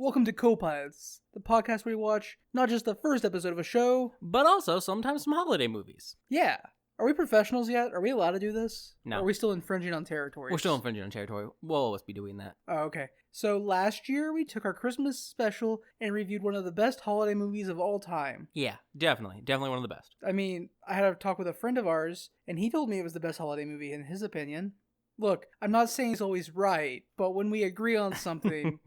Welcome to Copilots, the podcast where we watch not just the first episode of a show, but also sometimes some holiday movies. Yeah. Are we professionals yet? Are we allowed to do this? No. Or are we still infringing on territories? We're still infringing on territory. We'll always be doing that. Oh, okay. So last year we took our Christmas special and reviewed one of the best holiday movies of all time. Yeah, definitely. Definitely one of the best. I mean, I had a talk with a friend of ours, and he told me it was the best holiday movie in his opinion. Look, I'm not saying he's always right, but when we agree on something,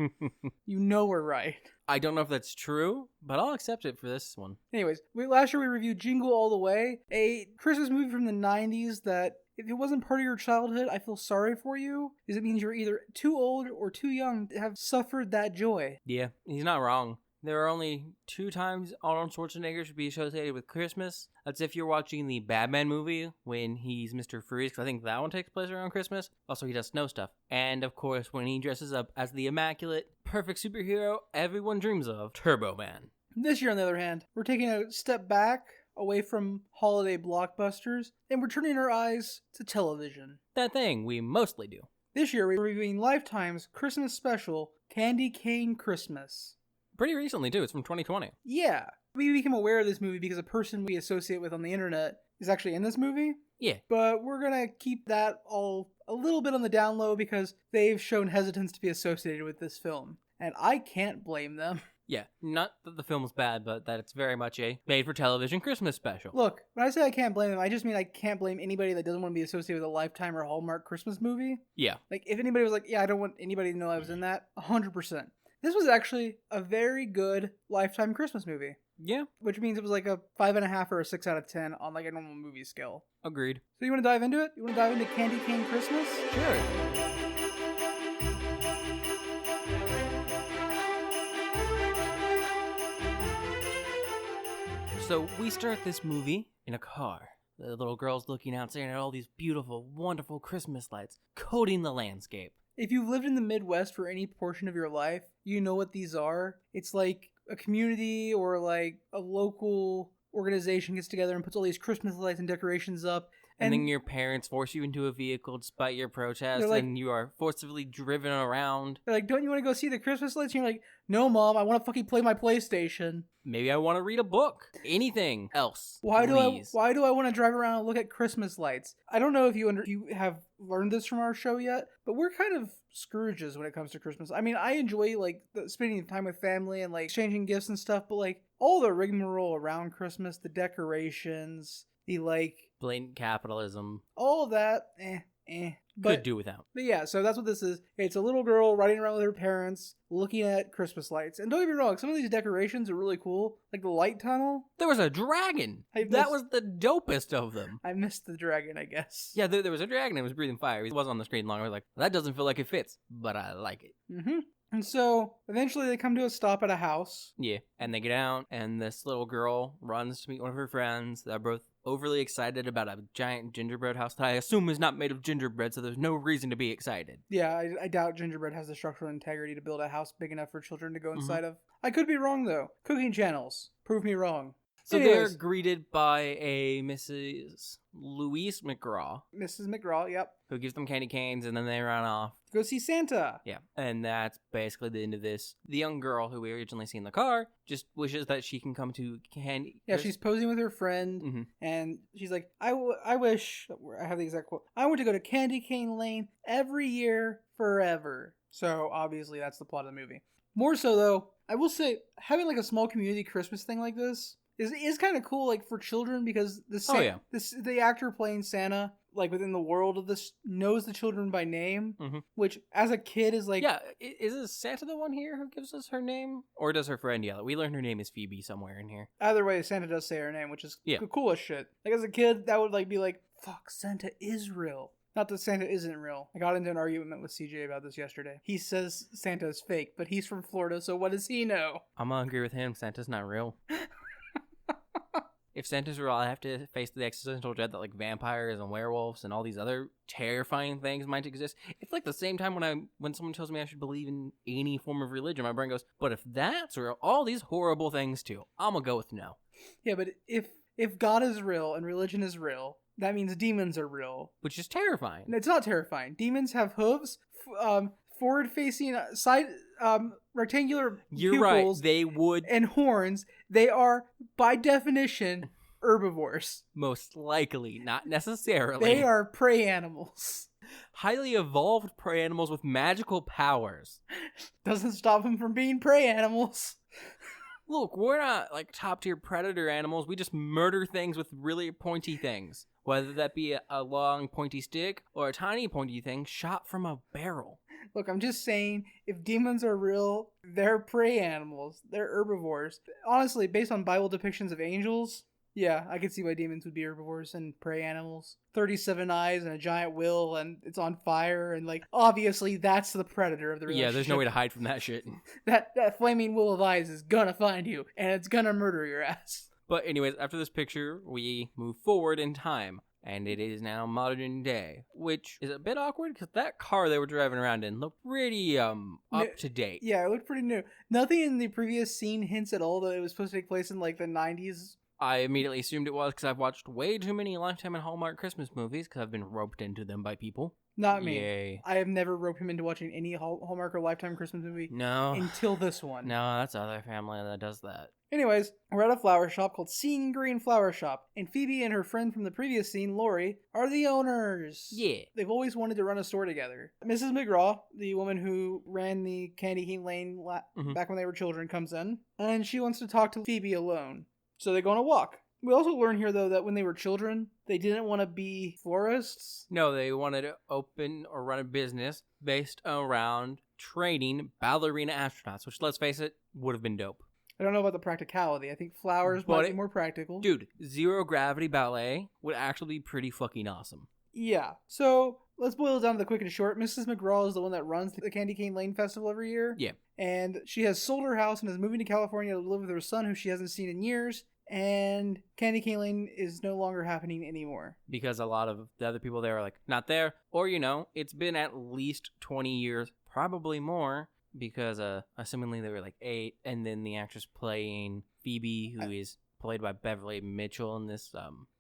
you know we're right. I don't know if that's true, but I'll accept it for this one. Anyways, last year we reviewed Jingle All the Way, a Christmas movie from the 90s that, if it wasn't part of your childhood, I feel sorry for you, because it means you're either too old or too young to have suffered that joy. Yeah, he's not wrong. There are only 2 times Arnold Schwarzenegger should be associated with Christmas. That's if you're watching the Batman movie when he's Mr. Freeze, because I think that one takes place around Christmas. Also, he does snow stuff. And, of course, when he dresses up as the immaculate, perfect superhero everyone dreams of, Turbo Man. This year, on the other hand, we're taking a step back away from holiday blockbusters, and we're turning our eyes to television. That thing we mostly do. This year, we're reviewing Lifetime's Christmas special, Candy Cane Christmas. Pretty recently, too. It's from 2020. Yeah. We became aware of this movie because a person we associate with on the internet is actually in this movie. Yeah. But we're going to keep that all a little bit on the down low because they've shown hesitance to be associated with this film. And I can't blame them. Yeah, not that the film's bad, but that it's very much a made-for-television Christmas special. Look, when I say I can't blame them, I just mean I can't blame anybody that doesn't want to be associated with a Lifetime or Hallmark Christmas movie. Yeah. Like, if anybody was like, yeah, I don't want anybody to know I was in that, 100%. This was actually a very good Lifetime Christmas movie. Yeah. Which means it was like a 5.5 or a 6 out of 10 on like a normal movie scale. Agreed. So you want to dive into it? You want to dive into Candy Cane Christmas? Sure. So we start this movie in a car. The little girl's looking out, staring at all these beautiful, wonderful Christmas lights, coating the landscape. If you've lived in the Midwest for any portion of your life, you know what these are. It's like a community or like a local organization gets together and puts all these Christmas lights and decorations up. And then your parents force you into a vehicle despite your protest, like, and you are forcibly driven around. They're like, don't you want to go see the Christmas lights? And you're like, no, Mom, I want to fucking play my PlayStation. Maybe I want to read a book. Anything else. Why do please. I want to drive around and look at Christmas lights? I don't know if you have learned this from our show yet, but we're kind of Scrooges when it comes to Christmas. I mean, I enjoy like spending time with family and like exchanging gifts and stuff, but like all the rigmarole around Christmas, the decorations, the like blatant capitalism, all of that, could do without. But yeah, so that's what this is. It's a little girl riding around with her parents, looking at Christmas lights. And don't get me wrong, some of these decorations are really cool. Like the light tunnel. There was a dragon. That was the dopest of them. I missed the dragon, I guess. Yeah, there was a dragon that was breathing fire. It was on the screen long. I was like, that doesn't feel like it fits, but I like it. Mm-hmm. And so, eventually they come to a stop at a house. Yeah, and they get out, and this little girl runs to meet one of her friends. They're both overly excited about a giant gingerbread house that I assume is not made of gingerbread, so there's no reason to be excited. Yeah, I doubt gingerbread has the structural integrity to build a house big enough for children to go inside of. I could be wrong, though. Cooking channels. Prove me wrong. So anyways, they're greeted by a Mrs. Louise McGraw. Mrs. McGraw, yep. Who gives them candy canes, and then they run off. Go see Santa. Yeah, and that's basically the end of this. The young girl who we originally see in the car just wishes that she can come to candy. Yeah, she's posing with her friend, and she's like, I wish, I have the exact quote, I want to go to Candy Cane Lane every year forever. So, obviously, that's the plot of the movie. More so, though, I will say, having like a small community Christmas thing like this is kind of cool, like for children, because the actor playing Santa, like within the world of this, knows the children by name, which as a kid is like, yeah, is it Santa the one here who gives us her name, or does her friend yell it? We learn her name is Phoebe somewhere in here. Either way, Santa does say her name, which is cool as shit. Like as a kid, that would like be like, fuck, Santa is real. Not that Santa isn't real. I got into an argument with CJ about this yesterday. He says Santa is fake, but he's from Florida, so what does he know? I'm gonna agree with him. Santa's not real. If Santa's real, I have to face the existential dread that like vampires and werewolves and all these other terrifying things might exist. It's like the same time when someone tells me I should believe in any form of religion, my brain goes, but if that's real, all these horrible things too, I'm gonna go with no. Yeah, but if God is real and religion is real, that means demons are real. Which is terrifying. It's not terrifying. Demons have hooves, forward-facing, side, rectangular You're pupils right. They would and horns, they are, by definition, herbivores. most likely, not necessarily. They are prey animals. Highly evolved prey animals with magical powers. Doesn't stop them from being prey animals. Look, we're not like top tier predator animals. We just murder things with really pointy things. Whether that be a long pointy stick or a tiny pointy thing shot from a barrel. Look, I'm just saying, if demons are real, they're prey animals. They're herbivores. Honestly, based on Bible depictions of angels, yeah, I could see why demons would be herbivores and prey animals. 37 eyes and a giant will, and it's on fire, and like, obviously that's the predator of the relationship. Yeah, there's no way to hide from that shit. That flaming will of eyes is gonna find you, and it's gonna murder your ass. But anyways, after this picture, we move forward in time. And it is now modern day, which is a bit awkward because that car they were driving around in looked pretty up to date. Yeah, it looked pretty new. Nothing in the previous scene hints at all that it was supposed to take place in like the 90s. I immediately assumed it was because I've watched way too many Lifetime and Hallmark Christmas movies because I've been roped into them by people. Not me. Yay. I have never roped him into watching any Hallmark or Lifetime Christmas movie. No. Until this one. No, that's other family that does that. Anyways, we're at a flower shop called Seeing Green Flower Shop, and Phoebe and her friend from the previous scene, Lori, are the owners. Yeah. They've always wanted to run a store together. Mrs. McGraw, the woman who ran the Candy Cane Lane back when they were children, comes in, and she wants to talk to Phoebe alone. So they go on a walk. We also learn here, though, that when they were children, they didn't want to be florists. No, they wanted to open or run a business based around training ballerina astronauts, which, let's face it, would have been dope. I don't know about the practicality. I think flowers might be more practical. Dude, zero gravity ballet would actually be pretty fucking awesome. Yeah. So let's boil it down to the quick and short. Mrs. McGraw is the one that runs the Candy Cane Lane Festival every year. Yeah. And she has sold her house and is moving to California to live with her son, who she hasn't seen in years. And Candy Cane Lane is no longer happening anymore. Because a lot of the other people there are like, not there. Or, it's been at least 20 years, probably more. Because assumingly they were like 8, and then the actress playing Phoebe, who is played by Beverly Mitchell in this,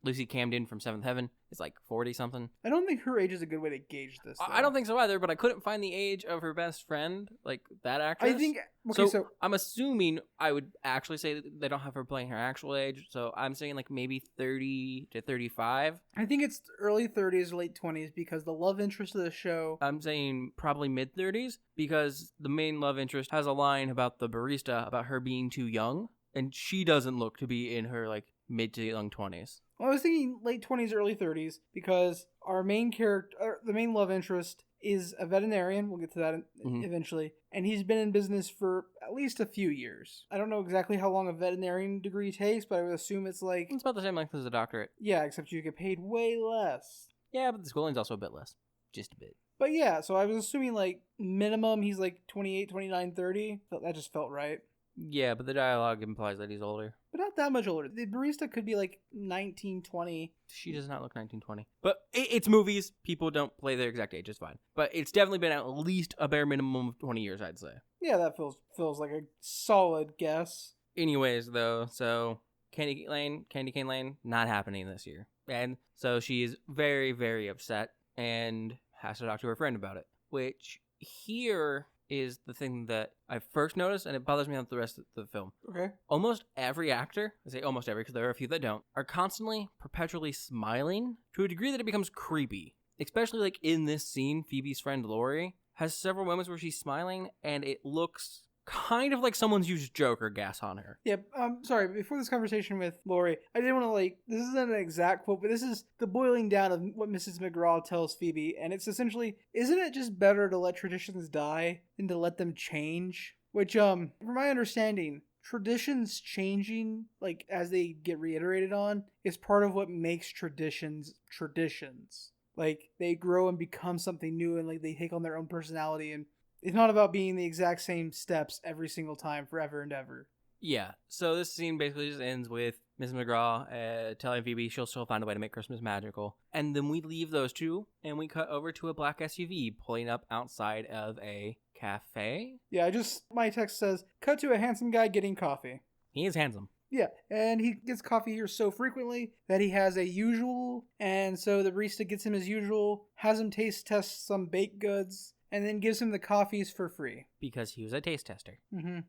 Lucy Camden from Seventh Heaven, is like 40 something. I don't think her age is a good way to gauge this, though. I don't think so either, but I couldn't find the age of her best friend, like that actress. I think so I'm assuming I would actually say that they don't have her playing her actual age, so I'm saying like maybe 30 to 35. I think it's early 30s, late 20s, because the love interest of the show... I'm saying probably mid 30s, because the main love interest has a line about the barista about her being too young, and she doesn't look to be in her like mid to young 20s. Well, I was thinking late 20s, early 30s, because our main character, the main love interest, is a veterinarian. We'll get to that eventually. And he's been in business for at least a few years. I don't know exactly how long a veterinarian degree takes, but I would assume it's like... It's about the same length as a doctorate. Yeah, except you get paid way less. Yeah, but the schooling's also a bit less. Just a bit. But yeah, so I was assuming like minimum he's like 28, 29, 30. That just felt right. Yeah, but the dialogue implies that he's older. But not that much older. The barista could be like 19, 20. She does not look 19, 20. But it's movies. People don't play their exact age. It's fine. But it's definitely been at least a bare minimum of 20 years, I'd say. Yeah, that feels like a solid guess. Anyways, though, so Candy Cane Lane, not happening this year. And so she is very, very upset and has to talk to her friend about it. Which here is the thing that I first noticed, and it bothers me on the rest of the film. Okay. Almost every actor, I say almost every because there are a few that don't, are constantly, perpetually smiling to a degree that it becomes creepy. Especially like in this scene, Phoebe's friend Lori has several moments where she's smiling, and it looks kind of like someone's used Joker gas on her. Yeah, sorry, before this conversation with Lori, I didn't want to this isn't an exact quote, but this is the boiling down of what Mrs. McGraw tells Phoebe, and it's essentially, isn't it just better to let traditions die than to let them change? Which, from my understanding, traditions changing, like, as they get reiterated on, is part of what makes traditions traditions. Like, they grow and become something new, and, like, they take on their own personality, and it's not about being the exact same steps every single time forever and ever. Yeah, so this scene basically just ends with Mrs. McGraw telling Phoebe she'll still find a way to make Christmas magical. And then we leave those two, and we cut over to a black SUV pulling up outside of a cafe. Yeah, my text says, cut to a handsome guy getting coffee. He is handsome. Yeah, and he gets coffee here so frequently that he has a usual, and so the barista gets him his usual, has him taste test some baked goods, and then gives him the coffees for free. Because he was a taste tester. And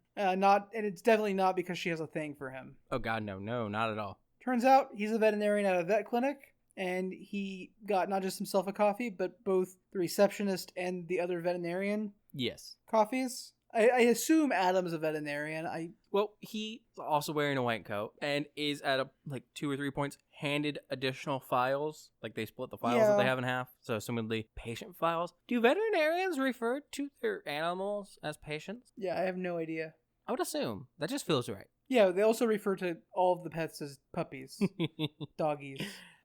it's definitely not because she has a thing for him. Oh God, no, not at all. Turns out he's a veterinarian at a vet clinic, and he got not just himself a coffee, but both the receptionist and the other veterinarian coffees. I assume Adam's a veterinarian. Well, he's also wearing a white coat and is at 2 or 3 points handed additional files. Like they split the files that they have in half. So assumedly patient files. Do veterinarians refer to their animals as patients? Yeah, I have no idea. I would assume. That just feels right. Yeah, they also refer to all of the pets as puppies. Doggies.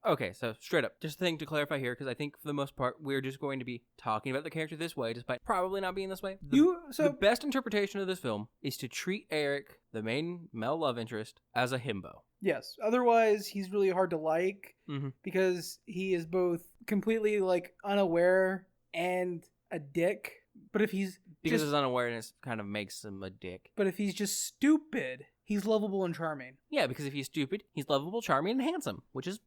Okay, so straight up, just a thing to clarify here, because I think for the most part, we're just going to be talking about the character this way, despite probably not being this way. The best interpretation of this film is to treat Eric, the main male love interest, as a himbo. Yes. Otherwise, he's really hard to like, because he is both completely, unaware and a dick. But if he's... Because his unawareness kind of makes him a dick. But if he's just stupid, he's lovable and charming. Yeah, because if he's stupid, he's lovable, charming, and handsome, which is,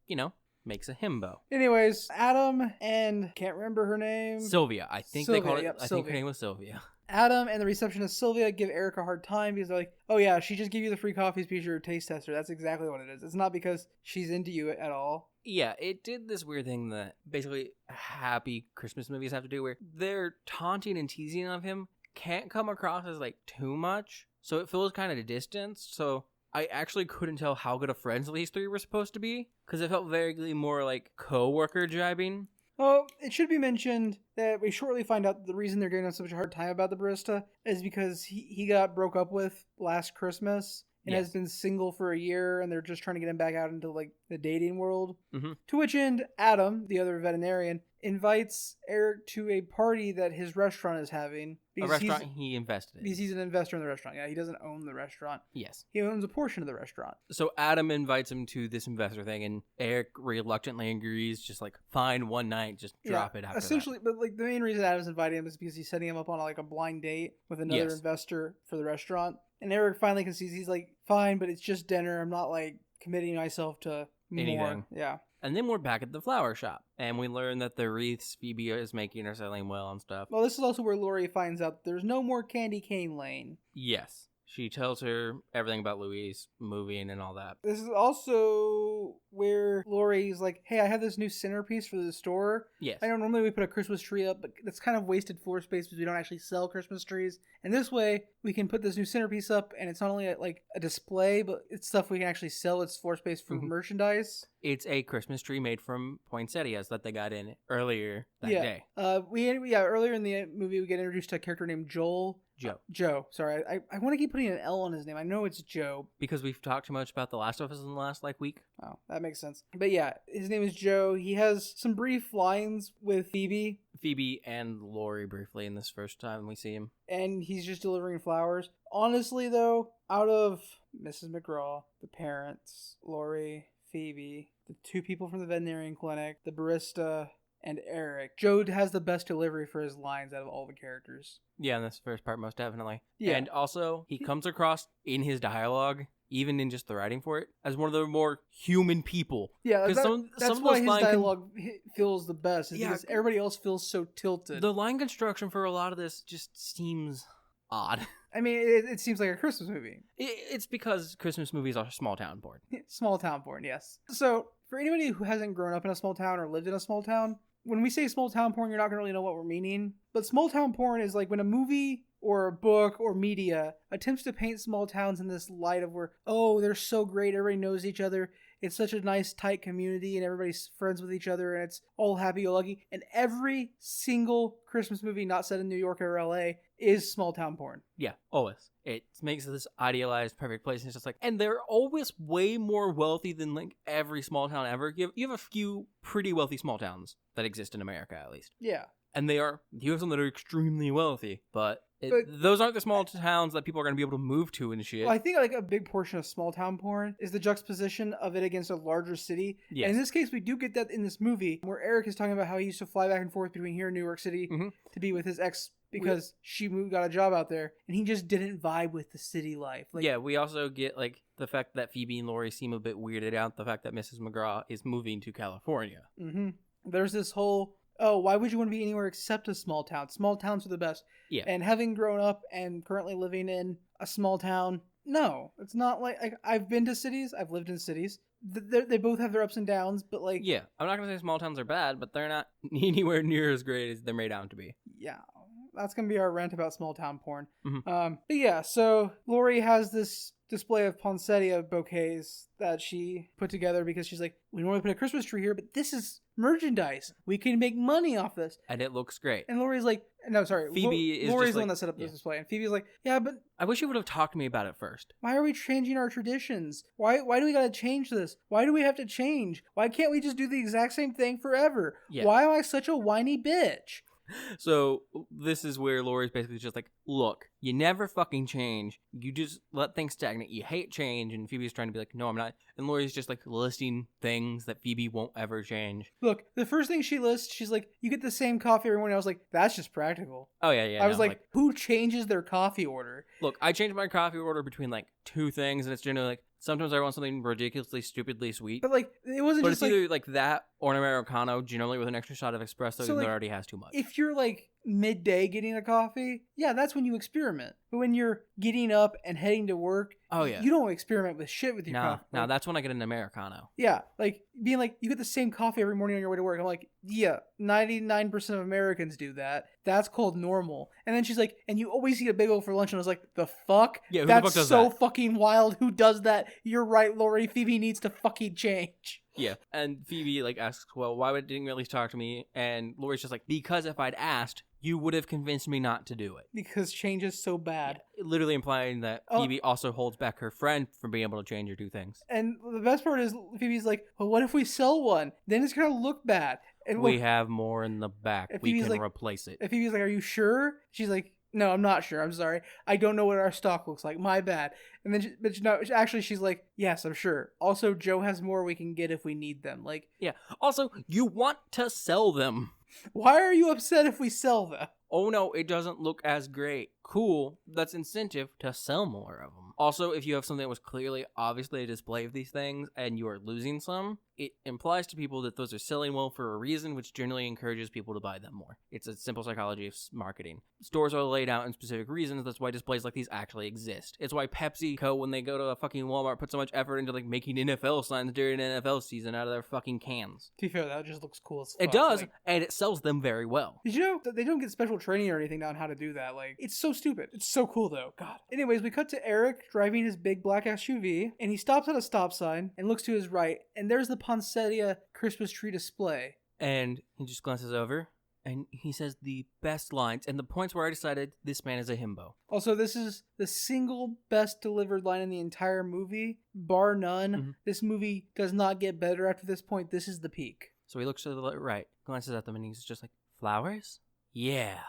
makes a himbo. Anyways, Adam and can't remember her name. Sylvia. I think Sylvia, they called it. yep, I think her name was Sylvia. Adam and the receptionist Sylvia give Eric a hard time because they're like, oh yeah, she just gave you the free coffees because you're a taste tester. That's exactly what it is. It's not because she's into you at all. Yeah, it did this weird thing that basically happy Christmas movies have to do where their taunting and teasing of him can't come across as too much. So it feels kind of distanced. So I actually couldn't tell how good of friends these three were supposed to be because it felt vaguely more like co-worker jibing. Oh, it should be mentioned that we shortly find out the reason they're giving us such a hard time about the barista is because he got broke up with last Christmas and has been single for a year, and they're just trying to get him back out into the dating world. To which end, Adam, the other veterinarian, invites Eric to a party that his restaurant is having. A restaurant he invested in. Because he's an investor in the restaurant. Yeah, he doesn't own the restaurant. Yes. He owns a portion of the restaurant. So Adam invites him to this investor thing, and Eric reluctantly agrees, just fine, one night, just drop it after essentially, that. But the main reason Adam's inviting him is because he's setting him up on a blind date with another investor for the restaurant. And Eric finally concedes. He's like, fine, but it's just dinner. I'm not committing myself to anything. More. Yeah. And then we're back at the flower shop, and we learn that the wreaths Phoebe is making are selling well and stuff. Well, this is also where Laurie finds out there's no more Candy Cane Lane. Yes. She tells her everything about Louise moving and all that. This is also where Laurie's like, hey, I have this new centerpiece for the store. Yes. I know normally we put a Christmas tree up, but that's kind of wasted floor space because we don't actually sell Christmas trees. And this way, we can put this new centerpiece up, and it's not only a display, but it's stuff we can actually sell. It's floor space for merchandise. It's a Christmas tree made from poinsettias that they got in earlier that day. Earlier in the movie, we get introduced to a character named Joel. Joe. Sorry, I want to keep putting an L on his name. I know it's Joe. Because we've talked too much about The Last of Us in the last week. Oh, that makes sense. But yeah, his name is Joe. He has some brief lines with Phoebe and Laurie briefly in this first time we see him. And he's just delivering flowers. Honestly, though, out of Mrs. McGraw, the parents, Laurie, Phoebe, the two people from the veterinarian clinic, the barista, and Eric, Joe has the best delivery for his lines out of all the characters. Yeah, in this first part, most definitely. Yeah. And also, he comes across in his dialogue, even in just the writing for it, as one of the more human people. Yeah, that's why his dialogue feels the best. Because everybody else feels so tilted. The line construction for a lot of this just seems odd. I mean, it seems like a Christmas movie. It's because Christmas movies are small town porn. Small town porn, yes. So, for anybody who hasn't grown up in a small town or lived in a small town, when we say small town porn, you're not going to really know what we're meaning. But small town porn is like when a movie or a book or media attempts to paint small towns in this light of where, oh, they're so great, everybody knows each other, it's such a nice, tight community, and everybody's friends with each other, and it's all happy-go-lucky. And every single Christmas movie not set in New York or LA is small town porn. Yeah, always. It makes this idealized, perfect place, and it's just and they're always way more wealthy than every small town ever. You have a few pretty wealthy small towns that exist in America, at least. Yeah. And you have some that are extremely wealthy, but those aren't the small towns that people are going to be able to move to and shit. Well, I think a big portion of small town porn is the juxtaposition of it against a larger city. Yes. And in this case, we do get that in this movie, where Eric is talking about how he used to fly back and forth between here and New York City to be with his ex because she got a job out there, and he just didn't vibe with the city life. We also get the fact that Phoebe and Laurie seem a bit weirded out, the fact that Mrs. McGraw is moving to California. There's this whole oh, why would you want to be anywhere except a small town? Small towns are the best. Yeah. And having grown up and currently living in a small town, no, it's not like I've been to cities. I've lived in cities. They both have their ups and downs, but like, yeah, I'm not gonna say small towns are bad, but they're not anywhere near as great as they're made out to be. yeah, that's gonna be our rant about small town porn. Mm-hmm. But yeah, so Lori has this display of poinsettia bouquets that she put together because she's like, we normally put a Christmas tree here, but this is merchandise. We can make money off this. And it looks great. And Lori's like, no, sorry. Phoebe is Lori's just the one like, that set up this yeah. display. And Phoebe's like, yeah, but I wish you would have talked to me about it first. why are we changing our traditions? Why do we gotta change this? Why do we have to change? Why can't we just do the exact same thing forever? Yeah. Why am I such a whiny bitch? So this is where Lori's basically just like, look, you never fucking change. You just let things stagnate. You hate change. And Phoebe's trying to be like, no, I'm not. And Lori's just like listing things that Phoebe won't ever change. Look, the first thing she lists, she's like, you get the same coffee every morning. I was like, that's just practical. Oh, yeah. I was like, who changes their coffee order? Look, I change my coffee order between like two things. And it's generally like, sometimes I want something ridiculously, stupidly sweet. But like, it wasn't But just it's either like that or an Americano, generally with an extra shot of espresso, So, even though like, it already has too much. if you're like midday getting a coffee, yeah, that's when you experiment. But when you're getting up and heading to work, Oh, yeah. you don't experiment with shit with your coffee. No, that's when I get an Americano. Yeah, like being like, you get the same coffee every morning on your way to work. I'm like, yeah, 99% of Americans do that. That's called normal. And then she's like, and you always eat a bagel for lunch. And I was like, the fuck? Yeah, who the That's fuck does so that? fucking wild. Who does that? You're right, Lori. Phoebe needs to fucking change. Yeah, and Phoebe like asks, well, why didn't you at least talk to me? And Lori's just like, because if I'd asked, you would have convinced me not to do it. Because change is so bad. Yeah, literally implying that Phoebe also holds back her friend from being able to change or do things. And the best part is Phoebe's like, well, what if we sell one? Then it's going to look bad. And We have more in the back. We Phoebe's can like- replace it. And Phoebe's like, are you sure? She's like, no, I'm not sure. I'm sorry. I don't know what our stock looks like. My bad. And then, actually, she's like, yes, I'm sure. Also, Joe has more we can get if we need them. Like, Yeah. Also, you want to sell them. why are you upset if we sell them? Oh no, it doesn't look as great. Cool. That's incentive to sell more of them. Also, if you have something that was clearly, obviously a display of these things and you are losing some, it implies to people that those are selling well for a reason, which generally encourages people to buy them more. It's a simple psychology of marketing. Stores are laid out in specific reasons. That's why displays like these actually exist. It's why PepsiCo, when they go to a fucking Walmart, put so much effort into like making NFL signs during NFL season out of their fucking cans. To be fair, that just looks cool as fuck. It does, Like, and it sells them very well. did you know that they don't get special training or anything on how to do that? Like, it's so stupid. It's so cool, though. God. Anyways, we cut to Eric driving his big black SUV, and he stops at a stop sign and looks to his right, and there's the poinsettia Christmas tree display. And he just glances over, and he says the best lines, and the points where I decided this man is a himbo. Also, this is the single best delivered line in the entire movie, bar none. Mhm. This movie does not get better after this point. This is the peak. So he looks to the right, glances at them, and he's just like, flowers? Yeah.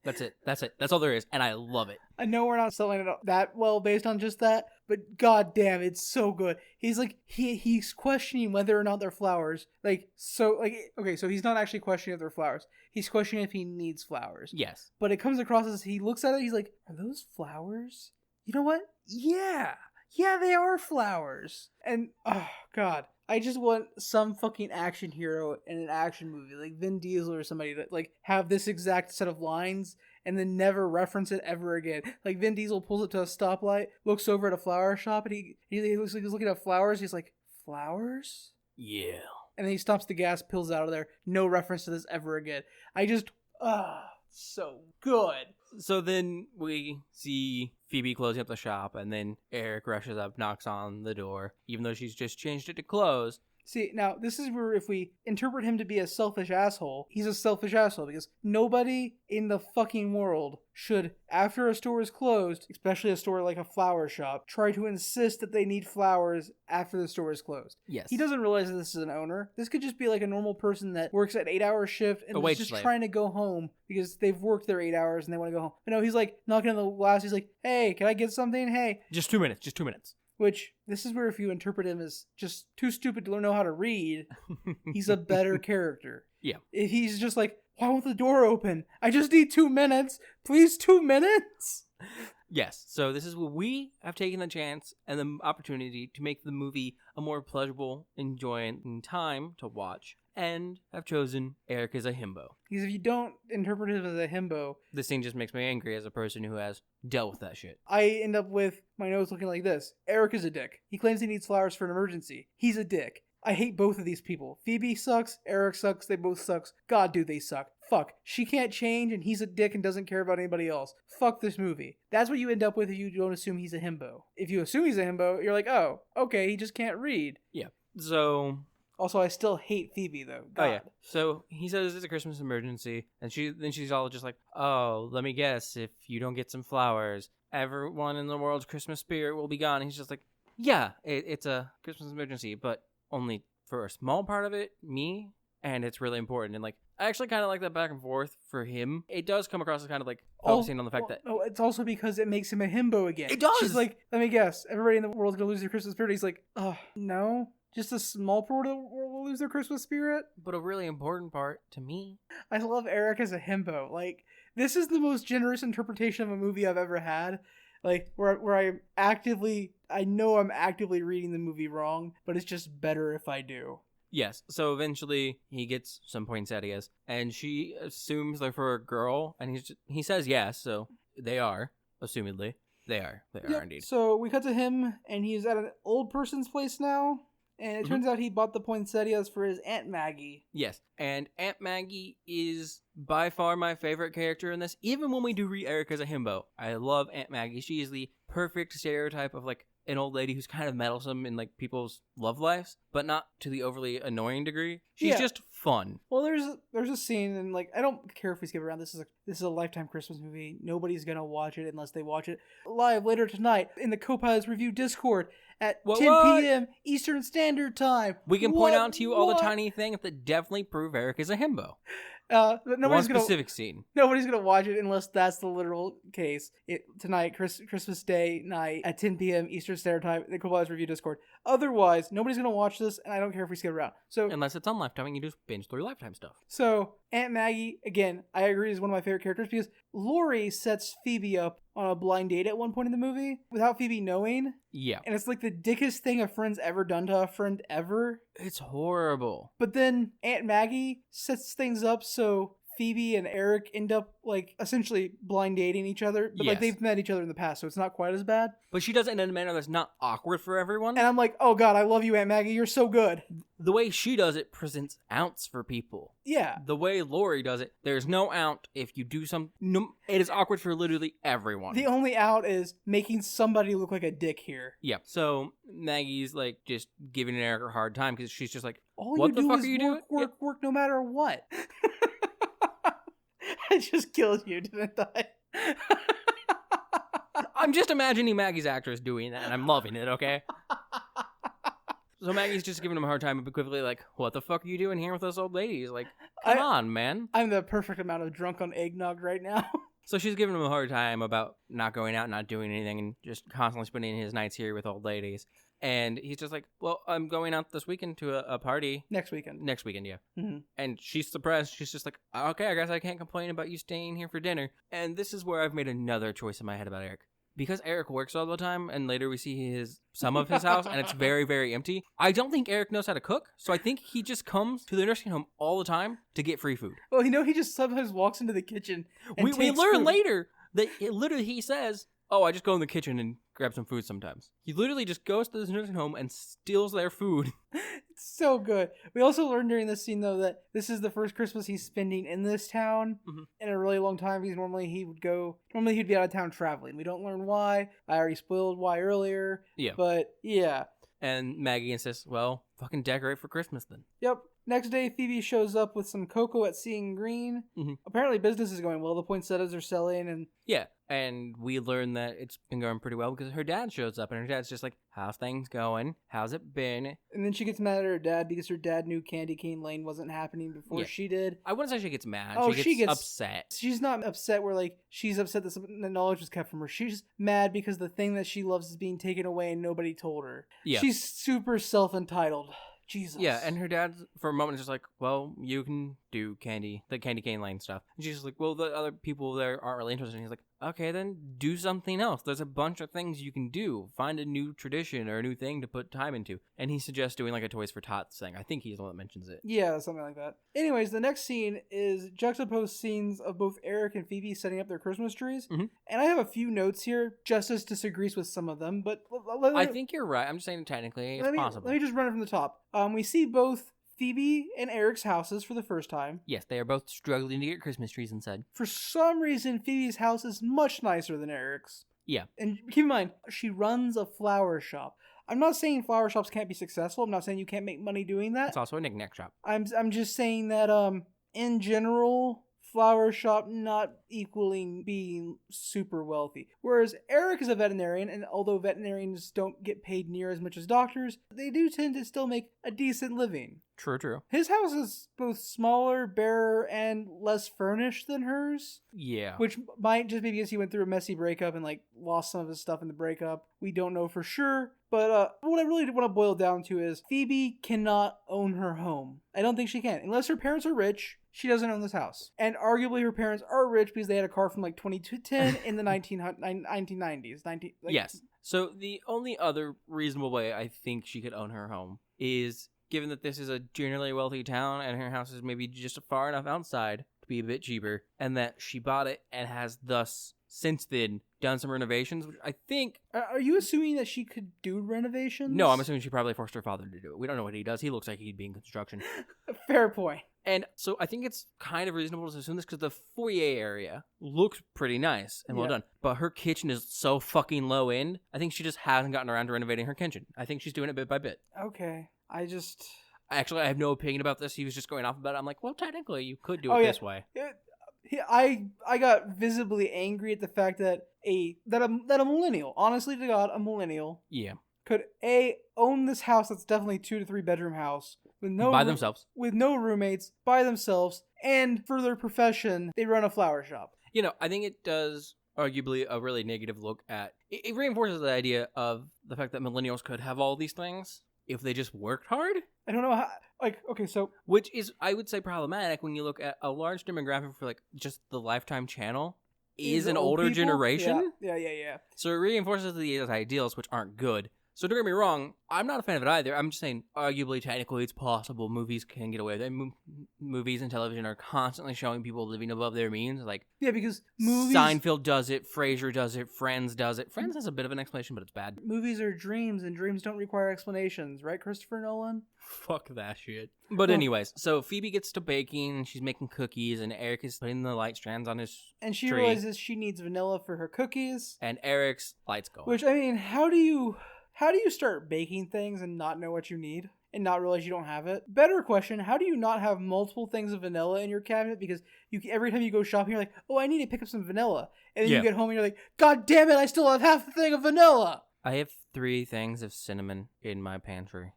That's it. That's it. That's all there is, and I love it. I know we're not selling it that well based on just that, but god damn, it's so good. He's like, he's questioning whether or not they're flowers. Like, so, like, okay, so he's not actually questioning if they're flowers. He's questioning if he needs flowers. Yes. But it comes across as he looks at it, he's like, are those flowers? You know what? Yeah, they are flowers. And, oh, god. I just want some fucking action hero in an action movie, like Vin Diesel or somebody, to like have this exact set of lines and then never reference it ever again. Like Vin Diesel pulls up to a stoplight, looks over at a flower shop, and he looks like he's looking at flowers. He's like, flowers? Yeah. And then he stops the gas, pulls out of there. No reference to this ever again. I just, so good. So then we see Phoebe closing up the shop, and then Eric rushes up, knocks on the door, even though she's just changed it to close. See, now, this is where if we interpret him to be a selfish asshole, he's a selfish asshole, because nobody in the fucking world should, after a store is closed, especially a store like a flower shop, try to insist that they need flowers after the store is closed. Yes. He doesn't realize that this is an owner. This could just be like a normal person that works an 8-hour shift and A is wage just slave. trying to go home because they've worked their 8 hours and they want to go home. But no, he's like knocking on the glass. He's like, hey, can I get something? Hey. Just 2 minutes. Just 2 minutes. Which, this is where if you interpret him as just too stupid to know how to read, he's a better character. Yeah. If he's just like, why won't the door open? I just need 2 minutes. Please, 2 minutes? Yes. So this is where we have taken the chance and the opportunity to make the movie a more pleasurable, enjoying time to watch. and have chosen Eric as a himbo. Because if you don't interpret him as a himbo... This scene just makes me angry as a person who has dealt with that shit. I end up with my nose looking like this. Eric is a dick. He claims he needs flowers for an emergency. He's a dick. I hate both of these people. Phoebe sucks. Eric sucks. They both sucks. God, do they suck. Fuck. She can't change, and he's a dick and doesn't care about anybody else. Fuck this movie. That's what you end up with if you don't assume he's a himbo. If you assume he's a himbo, you're like, oh, okay, he just can't read. Yeah. So... Also, I still hate Phoebe, though. God. Oh, yeah. So he says it's a Christmas emergency, and she's all just like, oh, let me guess, if you don't get some flowers, everyone in the world's Christmas spirit will be gone. And he's just like, yeah, it's a Christmas emergency, but only for a small part of it, me, and it's really important. And, like, I actually kind of like that back and forth for him. It does come across as kind of, like, focusing on the fact that... No, it's also because it makes him a himbo again. It does! She's like, let me guess, everybody in the world's gonna lose their Christmas spirit. He's like, oh, no? Just a small part of the world will lose their Christmas spirit? But a really important part to me. I love Eric as a himbo. Like, this is the most generous interpretation of a movie I've ever had. Like, where I know I'm actively reading the movie wrong, but it's just better if I do. Yes, so eventually he gets some poinsettias, and she assumes they're for a girl, and he says yes, so they are, assumedly. They are indeed. So we cut to him, and he's at an old person's place now. And it turns out he bought the poinsettias for his Aunt Maggie. Yes, and Aunt Maggie is by far my favorite character in this, even when we do read Eric as a himbo. I love Aunt Maggie. She is the perfect stereotype of, like, an old lady who's kind of meddlesome in, like, people's love lives, but not to the overly annoying degree. She's just fun. Well, there's a scene, and, like, I don't care if we skip around. This is a Lifetime Christmas movie. Nobody's gonna watch it unless they watch it live later tonight in the Copilots Review Discord at 10 p.m. Eastern Standard Time. We can point out to you all the tiny things that definitely prove Eric is a himbo. But One specific scene. Nobody's gonna watch it unless that's the literal case. Tonight, Christmas Day night at 10 p.m. Eastern Standard Time, the Copilots Review Discord. Otherwise, nobody's gonna watch this, and I don't care if we skip around. So unless it's on Lifetime and you just binge through Lifetime stuff. So Aunt Maggie, again, I agree, is one of my favorite characters because Lori sets Phoebe up on a blind date at one point in the movie without Phoebe knowing. Yeah. And it's like the dickest thing a friend's ever done to a friend ever. It's horrible. But then Aunt Maggie sets things up so Phoebe and Eric end up, like, essentially blind dating each other. But, like, they've met each other in the past, so it's not quite as bad. But she does it in a manner that's not awkward for everyone. And I'm like, oh, God, I love you, Aunt Maggie. You're so good. The way she does it presents ounce for people. Yeah. The way Lori does it, there's no out if you do some... No, it is awkward for literally everyone. The only out is making somebody look like a dick here. Yeah. So Maggie's, like, just giving Eric a hard time because she's just like, all what you the do fuck is are you doing? Work no matter what. I just killed you, didn't I? I'm just imagining Maggie's actress doing that, and I'm loving it, okay? So Maggie's just giving him a hard time, but quickly like, what the fuck are you doing here with those old ladies? Like, come on, man. I'm the perfect amount of drunk on eggnog right now. So she's giving him a hard time about not going out, not doing anything, and just constantly spending his nights here with old ladies. And he's just like, well, I'm going out this weekend to a party. Next weekend, yeah. Mm-hmm. And she's surprised. She's just like, okay, I guess I can't complain about you staying here for dinner. And this is where I've made another choice in my head about Eric. Because Eric works all the time, and later we see some of his house, and it's very, very empty. I don't think Eric knows how to cook, so I think he just comes to the nursing home all the time to get free food. Well, he just sometimes walks into the kitchen and we learn later that he says, oh, I just go in the kitchen and grab some food sometimes. He literally just goes to this nursing home and steals their food. It's so good. We also learned during this scene, though, that this is the first Christmas he's spending in this town in a really long time. Normally he'd be out of town traveling. We don't learn why. I already spoiled why earlier. Yeah. But, yeah. And Maggie insists, well, fucking decorate for Christmas then. Yep. Next day, Phoebe shows up with some cocoa at Seeing Green. Mm-hmm. Apparently, business is going well. The poinsettias are selling, and yeah, and we learn that it's been going pretty well because her dad shows up, and her dad's just like, "How's things going? How's it been?" And then she gets mad at her dad because her dad knew Candy Cane Lane wasn't happening before she did. I wouldn't say she gets mad. Oh, she gets upset. She's not upset where, like, she's upset that the knowledge was kept from her. She's mad because the thing that she loves is being taken away and nobody told her. Yeah. She's super self-entitled. Jesus. Yeah, and her dad, for a moment, is just like, well, you can do the Candy Cane Lane stuff. And she's just like, well, the other people there aren't really interested. And he's like, okay, then do something else. There's a bunch of things you can do. Find a new tradition or a new thing to put time into. And he suggests doing like a Toys for Tots thing. I think he's the one that mentions it. Yeah, something like that. Anyways, the next scene is juxtaposed scenes of both Eric and Phoebe setting up their Christmas trees. Mm-hmm. And I have a few notes here. Justice disagrees with some of them, but I think you're right. I'm just saying technically it's possible. Let me just run it from the top. We see both Phoebe and Eric's houses for the first time. Yes, they are both struggling to get Christmas trees inside. For some reason, Phoebe's house is much nicer than Eric's. Yeah. And keep in mind, she runs a flower shop. I'm not saying flower shops can't be successful. I'm not saying you can't make money doing that. It's also a knick-knack shop. I'm just saying that in general, flower shop not equaling being super wealthy. Whereas Eric is a veterinarian, and although veterinarians don't get paid near as much as doctors, they do tend to still make a decent living. True. His house is both smaller, barer, and less furnished than hers. Yeah. Which might just be because he went through a messy breakup and like lost some of his stuff in the breakup. We don't know for sure. But what I really want to boil down to is Phoebe cannot own her home. I don't think she can. Unless her parents are rich, she doesn't own this house. And arguably her parents are rich because they had a car from like 2010 in the 1990s. Yes. So the only other reasonable way I think she could own her home is, given that this is a generally wealthy town and her house is maybe just far enough outside to be a bit cheaper, and that she bought it and has thus since then done some renovations, which I think... Are you assuming that she could do renovations? No, I'm assuming she probably forced her father to do it. We don't know what he does. He looks like he'd be in construction. Fair point. And so I think it's kind of reasonable to assume this because the foyer area looks pretty nice and well done. But her kitchen is so fucking low end. I think she just hasn't gotten around to renovating her kitchen. I think she's doing it bit by bit. Okay. Actually, I have no opinion about this. He was just going off about it. I'm like, well, technically, you could do it this way. I got visibly angry at the fact that a millennial, honestly to God, a millennial, could own this house that's definitely 2 to 3 bedroom house with themselves, with no roommates, by themselves, and for their profession, they run a flower shop. You know, I think it does arguably a really negative look at. It reinforces the idea of the fact that millennials could have all these things if they just worked hard. I don't know how, which is, I would say, problematic when you look at a large demographic for, like, just the Lifetime channel is an older generation. Yeah. So it reinforces these ideals, which aren't good. So don't get me wrong, I'm not a fan of it either. I'm just saying, arguably, technically, it's possible movies can get away with it. Movies and television are constantly showing people living above their means. Like, yeah, because movies... Seinfeld does it, Frasier does it, Friends does it. Friends has a bit of an explanation, but it's bad. Movies are dreams, and dreams don't require explanations, right, Christopher Nolan? Fuck that shit. But anyways, so Phoebe gets to baking, and she's making cookies, and Eric is putting the light strands on his And she tree. realizes she needs vanilla for her cookies. And Eric's lights go on. Which, I mean, how do you start baking things and not know what you need and not realize you don't have it? Better question, how do you not have multiple things of vanilla in your cabinet? Because every time you go shopping, you're like, oh, I need to pick up some vanilla. And then you get home and you're like, God damn it, I still have half the thing of vanilla. I have 3 things of cinnamon in my pantry.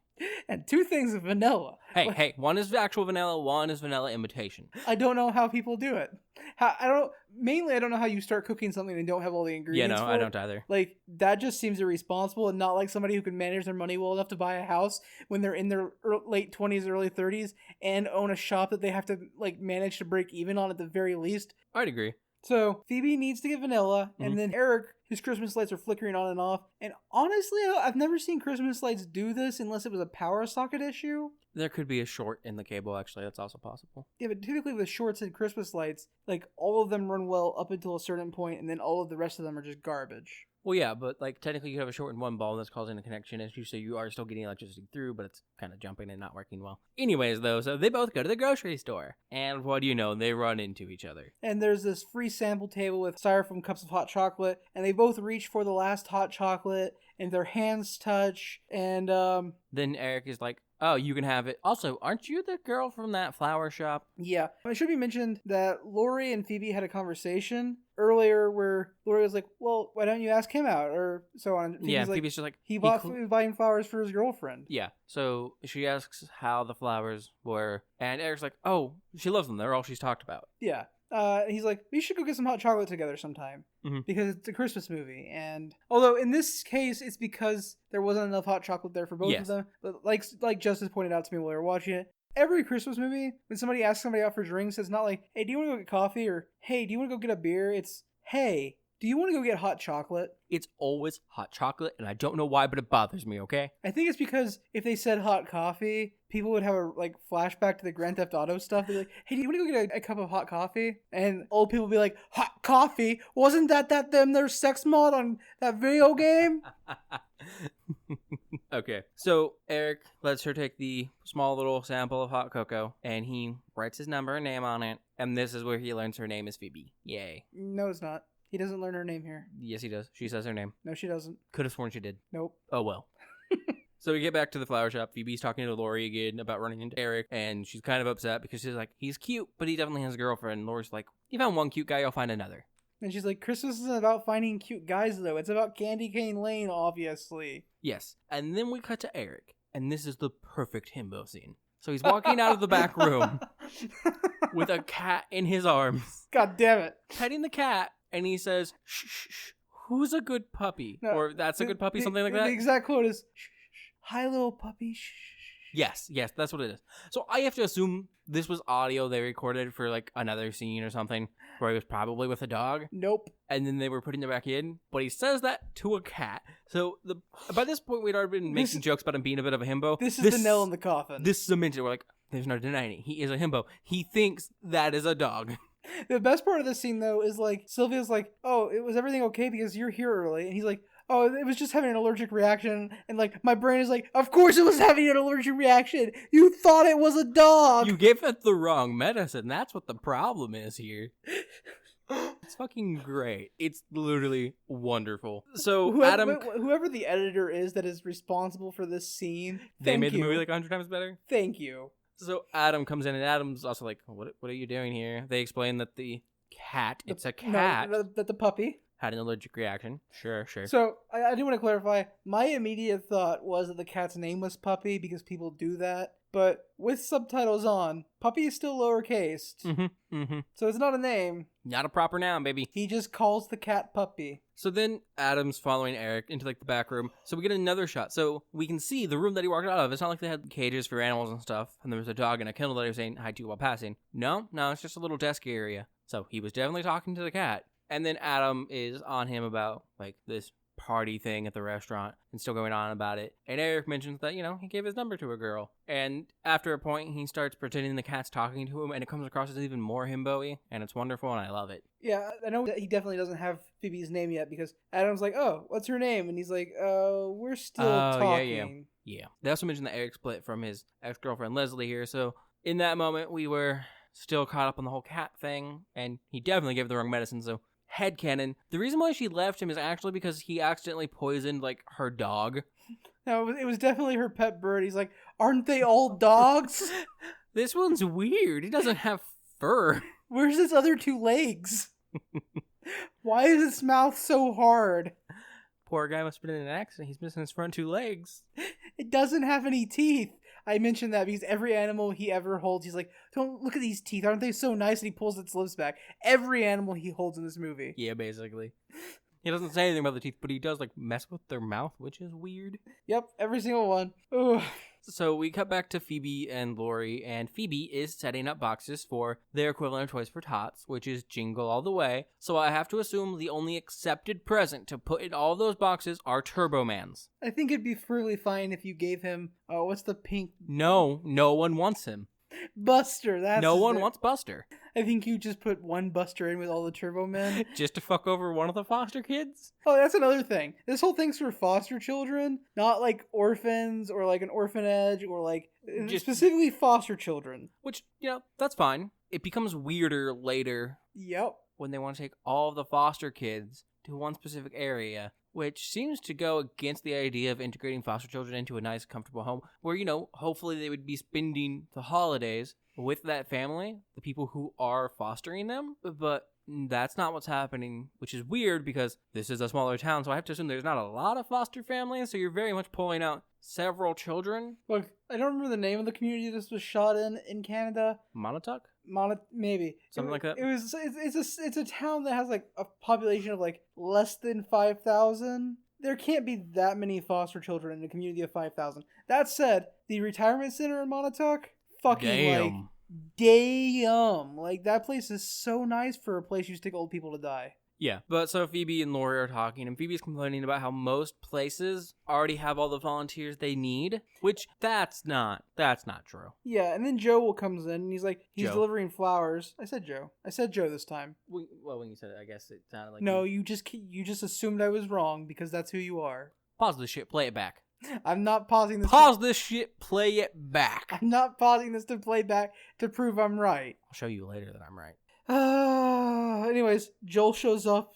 And 2 things of vanilla. Hey, one is actual vanilla, one is vanilla imitation. I don't know how people do it. I don't know how you start cooking something and don't have all the ingredients. Yeah, no, I don't either. Like, that just seems irresponsible and not like somebody who can manage their money well enough to buy a house when they're in their late 20s, early 30s and own a shop that they have to, like, manage to break even on at the very least. I'd agree. So Phoebe needs to get vanilla, and then Eric, his Christmas lights are flickering on and off. And honestly, I've never seen Christmas lights do this unless it was a power socket issue. There could be a short in the cable, actually. That's also possible. Yeah, but typically with shorts and Christmas lights, like, all of them run well up until a certain point, and then all of the rest of them are just garbage. Well, yeah, but, like, technically you have a short in one ball that's causing a connection issue, so you are still getting electricity through, but it's kind of jumping and not working well. Anyways, though, so they both go to the grocery store, and what do you know, they run into each other. And there's this free sample table with styrofoam cups of hot chocolate, and they both reach for the last hot chocolate, and their hands touch, and, Then Eric is like, oh, you can have it. Also, aren't you the girl from that flower shop? Yeah. It should be mentioned that Lori and Phoebe had a conversation earlier where Lori was like, well, why don't you ask him out? Or so on. Phoebe's Phoebe's just like... He was buying flowers for his girlfriend. Yeah. So she asks how the flowers were, and Eric's like, oh, she loves them. They're all she's talked about. Yeah. He's like, we should go get some hot chocolate together sometime. Because it's a Christmas movie. And although in this case, it's because there wasn't enough hot chocolate there for both of them. But like Justice pointed out to me while we were watching it, every Christmas movie, when somebody asks somebody out for drinks, it's not like, hey, do you want to go get coffee? Or, hey, do you want to go get a beer? It's, hey, Do you want to go get hot chocolate? It's always hot chocolate, and I don't know why, but it bothers me, okay? I think it's because if they said hot coffee, people would have a flashback to the Grand Theft Auto stuff. They're like, hey, do you want to go get a cup of hot coffee? And old people would be like, hot coffee? Wasn't that their sex mod on that video game? Okay, so Eric lets her take the small little sample of hot cocoa, and he writes his number and name on it, and this is where he learns her name is Phoebe. Yay. No, it's not. He doesn't learn her name here. Yes, he does. She says her name. No, she doesn't. Could have sworn she did. Nope. Oh, well. So we get back to the flower shop. Phoebe's talking to Lori again about running into Eric, and she's kind of upset because she's like, he's cute, but he definitely has a girlfriend. And Lori's like, you found one cute guy, you'll find another. And she's like, Christmas isn't about finding cute guys, though. It's about Candy Cane Lane, obviously. Yes. And then we cut to Eric, and this is the perfect himbo scene. So he's walking out of the back room with a cat in his arms. God damn it. Petting the cat, and he says, shh, shh, shh. Who's a good puppy? No, or that's a good puppy, something like that? The exact quote is, shh, shh, shh. Hi, little puppy, shh. Yes, that's what it is. So I have to assume this was audio they recorded for like another scene or something where he was probably with a dog. Nope. And then they were putting it back in. But he says that to a cat. So by this point, we'd already been making jokes about him being a bit of a himbo. This is the nail in the coffin. This cemented. We're like, there's no denying it. He is a himbo. He thinks that is a dog. The best part of this scene, though, is like Sylvia's like, oh, was everything okay because you're here early? And he's like, oh, it was just having an allergic reaction. And like my brain is like, of course it was having an allergic reaction. You thought it was a dog. You gave it the wrong medicine. That's what the problem is here. It's fucking great. It's literally wonderful. So whoever the editor is that is responsible for this scene, they made the movie like 100 times better. Thank you. So Adam comes in, and Adam's also like, what are you doing here? They explain that the cat, it's a cat. No, that the puppy had an allergic reaction. Sure. So I do want to clarify. My immediate thought was that the cat's name was Puppy because people do that. But with subtitles on, Puppy is still lowercase. So it's not a name. Not a proper noun, baby. He just calls the cat Puppy. So then Adam's following Eric into like the back room. So we get another shot. So we can see the room that he walked out of. It's not like they had cages for animals and stuff. And there was a dog and a kennel that he was saying hi to while passing. No, it's just a little desk area. So he was definitely talking to the cat. And then Adam is on him about like this party thing at the restaurant and still going on about it. And Eric mentions that, he gave his number to a girl. And after a point, he starts pretending the cat's talking to him, and it comes across as even more himbo-y, and it's wonderful, and I love it. Yeah, I know that he definitely doesn't have Phoebe's name yet, because Adam's like, oh, what's her name? And he's like, we're still talking. Yeah. They also mentioned that Eric split from his ex-girlfriend Leslie here, so in that moment, we were still caught up on the whole cat thing, and he definitely gave the wrong medicine, so headcanon. The reason why she left him is actually because he accidentally poisoned, like, her dog. No, it was definitely her pet bird. He's like, aren't they all dogs? This one's weird. He doesn't have fur. Where's his other two legs? Why is his mouth so hard? Poor guy must have been in an accident. He's missing his front two legs. It doesn't have any teeth. I mentioned that because every animal he ever holds, he's like, don't look at these teeth. Aren't they so nice? And he pulls its lips back. Every animal he holds in this movie. Yeah, basically. He doesn't say anything about the teeth, but he does, like, mess with their mouth, which is weird. Yep, every single one. Ugh. So we cut back to Phoebe and Lori, and Phoebe is setting up boxes for their equivalent of Toys for Tots, which is Jingle All the Way. So I have to assume the only accepted present to put in all those boxes are Turbo Mans. I think it'd be fairly fine if you gave him, what's the pink? No one wants him. Buster, no one wants Buster. I think you just put one Buster in with all the Turbo Men. Just to fuck over one of the foster kids? Oh, that's another thing. This whole thing's for foster children, not like orphans or like an orphanage or like just specifically foster children. Which, that's fine. It becomes weirder later. Yep. When they want to take all of the foster kids to one specific area, which seems to go against the idea of integrating foster children into a nice, comfortable home where, hopefully they would be spending the holidays with that family, the people who are fostering them. But that's not what's happening, which is weird because this is a smaller town, so I have to assume there's not a lot of foster families, so you're very much pulling out several children. Look, I don't remember the name of the community this was shot in Canada. Montauk? Maybe something like that. It's a town that has like a population of like less than 5,000. There can't be that many foster children in a community of 5,000. That said, the retirement center in Montauk, damn, like that place is so nice for a place you stick old people to die. Yeah, but so Phoebe and Lori are talking, and Phoebe's complaining about how most places already have all the volunteers they need, which that's not true. Yeah, and then Joe comes in, and he's like, he's Joe. delivering flowers. I said Joe this time. Well, when you said it, I guess it sounded like... No, you just assumed I was wrong, because that's who you are. Pause this shit, play it back. I'm not pausing this. Pause this shit, play it back. I'm not pausing this to play back to prove I'm right. I'll show you later that I'm right. Anyways, Joel shows up.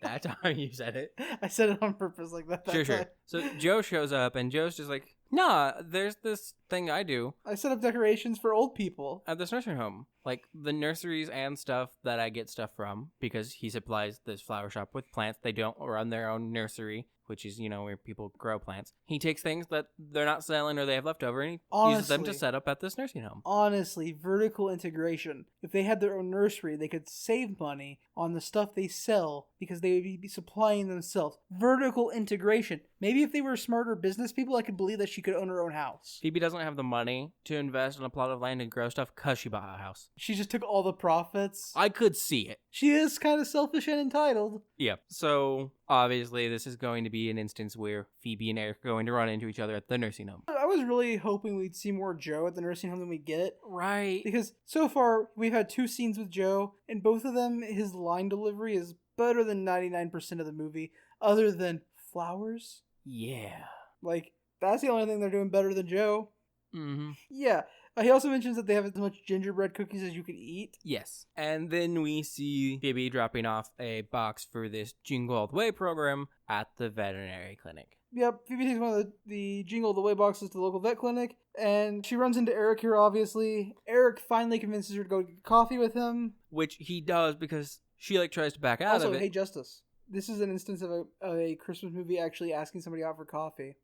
That's how you said it. I said it on purpose like that. Sure. So Joe shows up, and Joe's just like, nah, there's this thing I do. I set up decorations for old people. At this nursery home. Like, the nurseries and stuff that I get stuff from, because he supplies this flower shop with plants. They don't run their own nursery, which is, where people grow plants. He takes things that they're not selling or they have left over, and he uses them to set up at this nursing home. Honestly, vertical integration. If they had their own nursery, they could save money on the stuff they sell because they would be supplying themselves. Vertical integration. Maybe if they were smarter business people, I could believe that she could own her own house. Phoebe doesn't have the money to invest in a plot of land and grow stuff because she bought a house. She just took all the profits. I could see it. She is kind of selfish and entitled. Yeah. So, obviously, this is going to be an instance where Phoebe and Eric are going to run into each other at the nursing home. I was really hoping we'd see more Joe at the nursing home than we get. Right. Because so far, we've had 2 scenes with Joe, and both of them, his line delivery is better than 99% of the movie, other than flowers. Yeah. Like, that's the only thing they're doing better than Joe. Mm-hmm. Yeah. He also mentions that they have as much gingerbread cookies as you can eat. Yes. And then we see Phoebe dropping off a box for this Jingle All the Way program at the veterinary clinic. Yep, Phoebe takes one of the Jingle All the Way boxes to the local vet clinic, and she runs into Eric here, obviously. Eric finally convinces her to go get coffee with him. Which he does because she, tries to back out of it. Also, hey, Justice. This is an instance of a Christmas movie actually asking somebody out for coffee.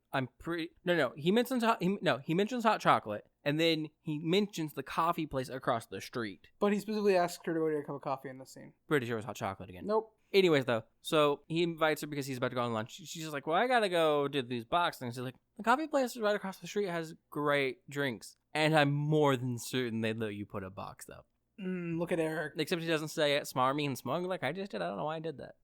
No. He mentions hot chocolate, and then he mentions the coffee place across the street. But he specifically asks her to go get a cup of coffee in this scene. Pretty sure it was hot chocolate again. Nope. Anyways, though, so he invites her because he's about to go on lunch. She's just like, well, I gotta go do these box things. He's like, the coffee place right across the street has great drinks, and I'm more than certain they'd let you put a box up. Look at Eric. Except he doesn't say it smarmy and smug like I just did. I don't know why I did that.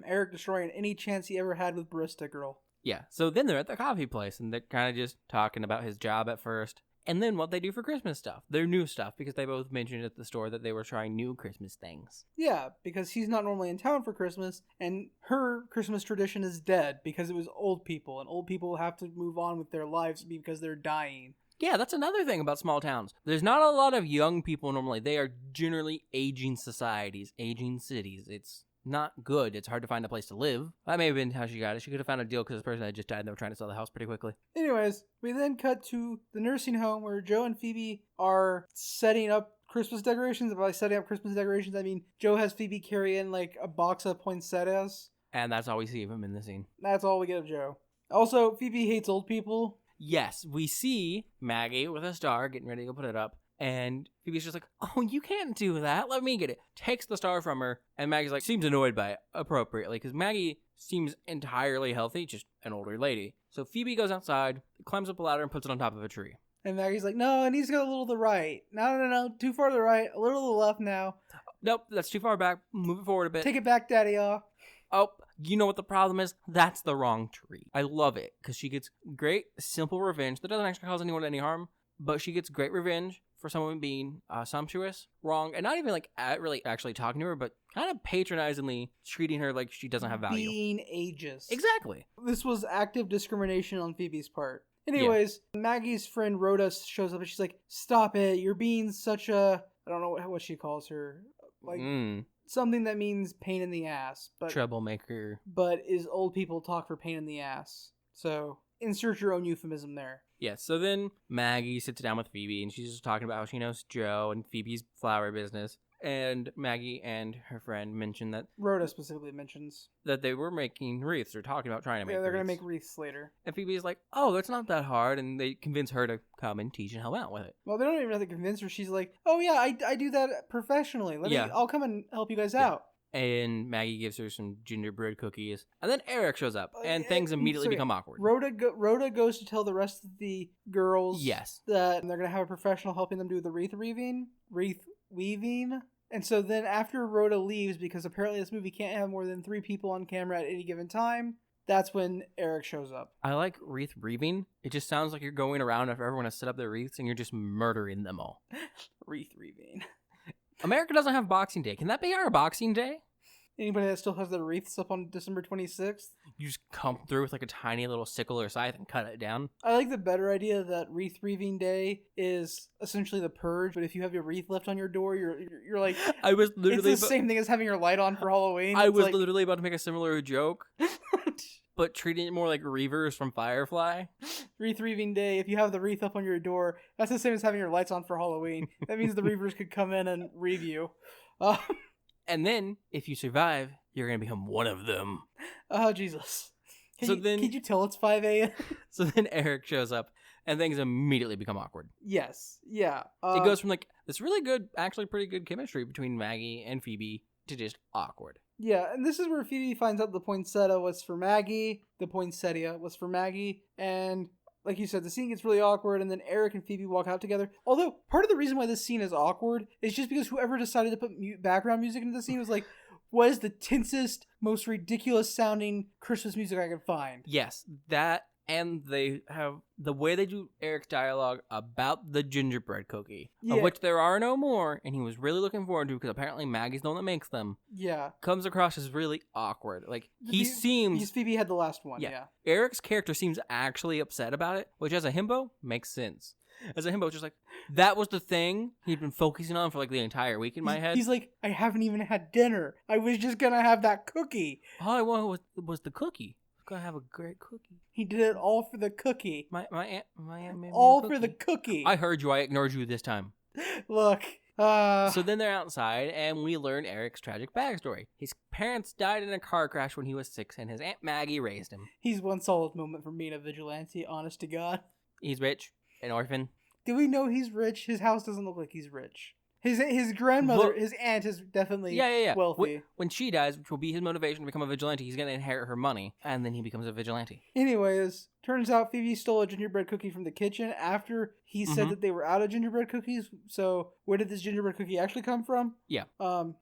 Eric destroying any chance he ever had with Barista Girl. Yeah, so then they're at the coffee place, and they're kind of just talking about his job at first. And then what they do for Christmas stuff. Their new stuff, because they both mentioned at the store that they were trying new Christmas things. Yeah, because he's not normally in town for Christmas, and her Christmas tradition is dead because it was old people, and old people have to move on with their lives because they're dying. Yeah, that's another thing about small towns. There's not a lot of young people normally. They are generally aging societies, aging cities. It's not good. It's hard to find a place to live. That may have been how she got it. She could have found a deal because the person had just died and they were trying to sell the house pretty quickly. Anyways, we then cut to the nursing home where Joe and Phoebe are setting up Christmas decorations. By setting up Christmas decorations, I mean Joe has Phoebe carry in a box of poinsettias. And that's all we see of him in the scene. That's all we get of Joe. Also, Phoebe hates old people. Yes, we see Maggie with a star getting ready to go put it up. And Phoebe's just like, oh, you can't do that. Let me get it. Takes the star from her. And Maggie's seems annoyed by it appropriately. Because Maggie seems entirely healthy, just an older lady. So Phoebe goes outside, climbs up a ladder, and puts it on top of a tree. And Maggie's like, no, it needs to go a little to the right. No. Too far to the right. A little to the left now. Nope, that's too far back. Move it forward a bit. Take it back, Daddy-o. Oh, you know what the problem is? That's the wrong tree. I love it because she gets great, simple revenge that doesn't actually cause anyone any harm, but she gets great revenge for someone being sumptuous, wrong, and not even really actually talking to her, but kind of patronizingly treating her like she doesn't have value. Being ageist. Exactly. This was active discrimination on Phoebe's part. Anyways, yeah. Maggie's friend Rhoda shows up and she's like, stop it, you're being such a... I don't know what she calls her. Something that means pain in the ass. But troublemaker. But is old people talk for pain in the ass. So insert your own euphemism there. Yeah, so then Maggie sits down with Phoebe and she's just talking about how she knows Joe and Phoebe's flower business. And Maggie and her friend mention that... Rhoda specifically mentions... that they were making wreaths or talking about trying to make wreaths. Yeah, they're going to make wreaths later. And Phoebe's like, oh, that's not that hard. And they convince her to come and teach and help out with it. Well, they don't even have to convince her. She's like, oh yeah, I do that professionally. I'll come and help you guys out. And Maggie gives her some gingerbread cookies. And then Eric shows up, and things immediately become awkward. Rhoda goes to tell the rest of the girls yes. that they're going to have a professional helping them do the wreath weaving. And so then after Rhoda leaves, because apparently this movie can't have more than 3 people on camera at any given time, that's when Eric shows up. I like wreath reaving. It just sounds like you're going around after everyone has set up their wreaths and you're just murdering them all. Wreath reaving. America doesn't have Boxing Day. Can that be our Boxing Day? Anybody that still has their wreaths up on December 26th? You just come through with like a tiny little sickle or scythe and cut it down. I like the better idea that wreath reaving day is essentially the purge, but if you have your wreath left on your door, you're like... I was literally... It's the same thing as having your light on for Halloween. I was literally about to make a similar joke, but treating it more like Reavers from Firefly. Wreath reaving day, if you have the wreath up on your door, that's the same as having your lights on for Halloween. That means the Reavers could come in and reave you. And then, if you survive, you're going to become one of them. Oh, Jesus. Can you tell it's 5 a.m.? So then Eric shows up, and things immediately become awkward. Yes. Yeah. It goes from, like, this really good, actually pretty good chemistry between Maggie and Phoebe to just awkward. Yeah, and this is where Phoebe finds out the poinsettia was for Maggie. The poinsettia was for Maggie, and... like you said, the scene gets really awkward, and then Eric and Phoebe walk out together. Although, part of the reason why this scene is awkward is just because whoever decided to put background music into the scene was like, what is the tensest, most ridiculous-sounding Christmas music I can find? Yes, that, and they have the way they do Eric's dialogue about the gingerbread cookie, of which there are no more, and he was really looking forward to because apparently Maggie's the one that makes them. Yeah. Comes across as really awkward. Like, he seems... because Phoebe had the last one, yeah. Eric's character seems actually upset about it, which as a himbo, makes sense. As a himbo, it's just like, that was the thing he'd been focusing on for like the entire week in my head. He's like, I haven't even had dinner. I was just gonna have that cookie. All I wanted was the cookie. Gonna have a great cookie. He did it all for the cookie. My aunt made me all a cookie. For the cookie. I heard you. I ignored you this time. Look. So then they're outside, and we learn Eric's tragic backstory. His parents died in a car crash when he was 6, and his Aunt Maggie raised him. He's one solid moment from being a vigilante, honest to God. He's rich, an orphan. Do we know he's rich? His house doesn't look like he's rich. His grandmother, his aunt is definitely wealthy. When she dies, which will be his motivation to become a vigilante, he's going to inherit her money, and then he becomes a vigilante. Anyways, turns out Phoebe stole a gingerbread cookie from the kitchen after he said that they were out of gingerbread cookies. So where did this gingerbread cookie actually come from? Yeah.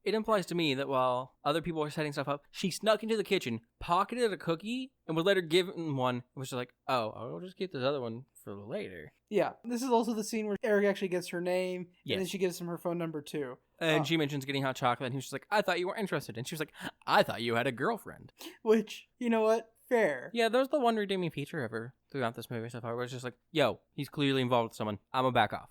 It implies to me that while other people were setting stuff up, she snuck into the kitchen, pocketed a cookie, and was later given one, and was just like, oh, I'll just keep this other one for later. Yeah. This is also the scene where Eric actually gets her name, and then she gives him her phone number too. And she mentions getting hot chocolate, and he was just like, I thought you weren't interested. And she was like, I thought you had a girlfriend. Which, you know what? Fair. Yeah, there's the one redeeming feature ever throughout this movie so far where it's just like, yo, he's clearly involved with someone. I'm gonna back off.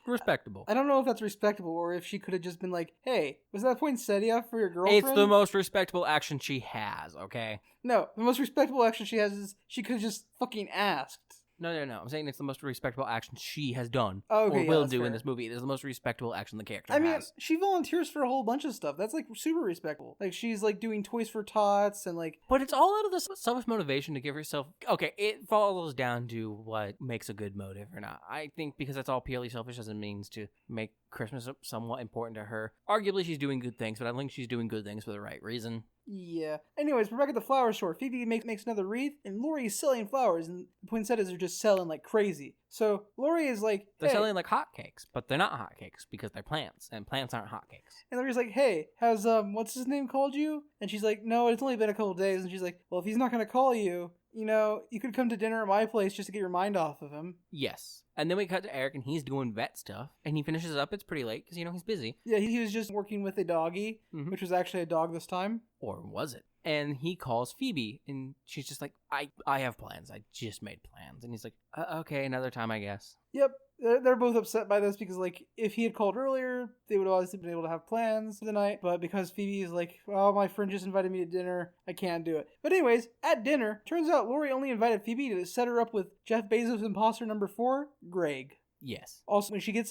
Respectable. I don't know if that's respectable or if she could have just been like, hey, was that poinsettia for your girlfriend? It's the most respectable action she has, okay? No, the most respectable action she has is she could have just fucking asked. No. I'm saying it's the most respectable action she has done or will do fair. in this movie. It is the most respectable action the character has. I mean, she volunteers for a whole bunch of stuff. That's like super respectable. Like she's like doing Toys for Tots and like... But it's all out of the self-motivation to give herself... Okay, it falls down to what makes a good motive or not. I think because that's all purely selfish as a means to make Christmas somewhat important to her. Arguably she's doing good things, but I don't think she's doing good things for the right reason. Yeah. Anyways, we're back at the flower store. Phoebe makes another wreath, and Lori is selling flowers, and the poinsettias are just selling like crazy. So Lori is like, they're selling like hotcakes, but they're not hotcakes because they're plants, and plants aren't hotcakes. And Lori's like, hey, has what's his name called you? And she's like, no, it's only been a couple days. And she's like, well, if he's not gonna call you, you know, you could come to dinner at my place just to get your mind off of him. Yes. And then we cut to Eric, and he's doing vet stuff, and he finishes up. It's pretty late because, you know, he's busy. Yeah, he was just working with a doggy, which was actually a dog this time. Or was it? And he calls Phoebe, and she's just like, I have plans. I just made plans. And he's like, okay, another time, I guess. Yep. They're both upset by this because, like, if he had called earlier, they would have obviously been able to have plans for the night. But because Phoebe is like, oh, my friend just invited me to dinner, I can't do it. But anyways, at dinner, turns out Lori only invited Phoebe to set her up with Jeff Bezos' imposter number 4, Greg. Yes. Also, when she gets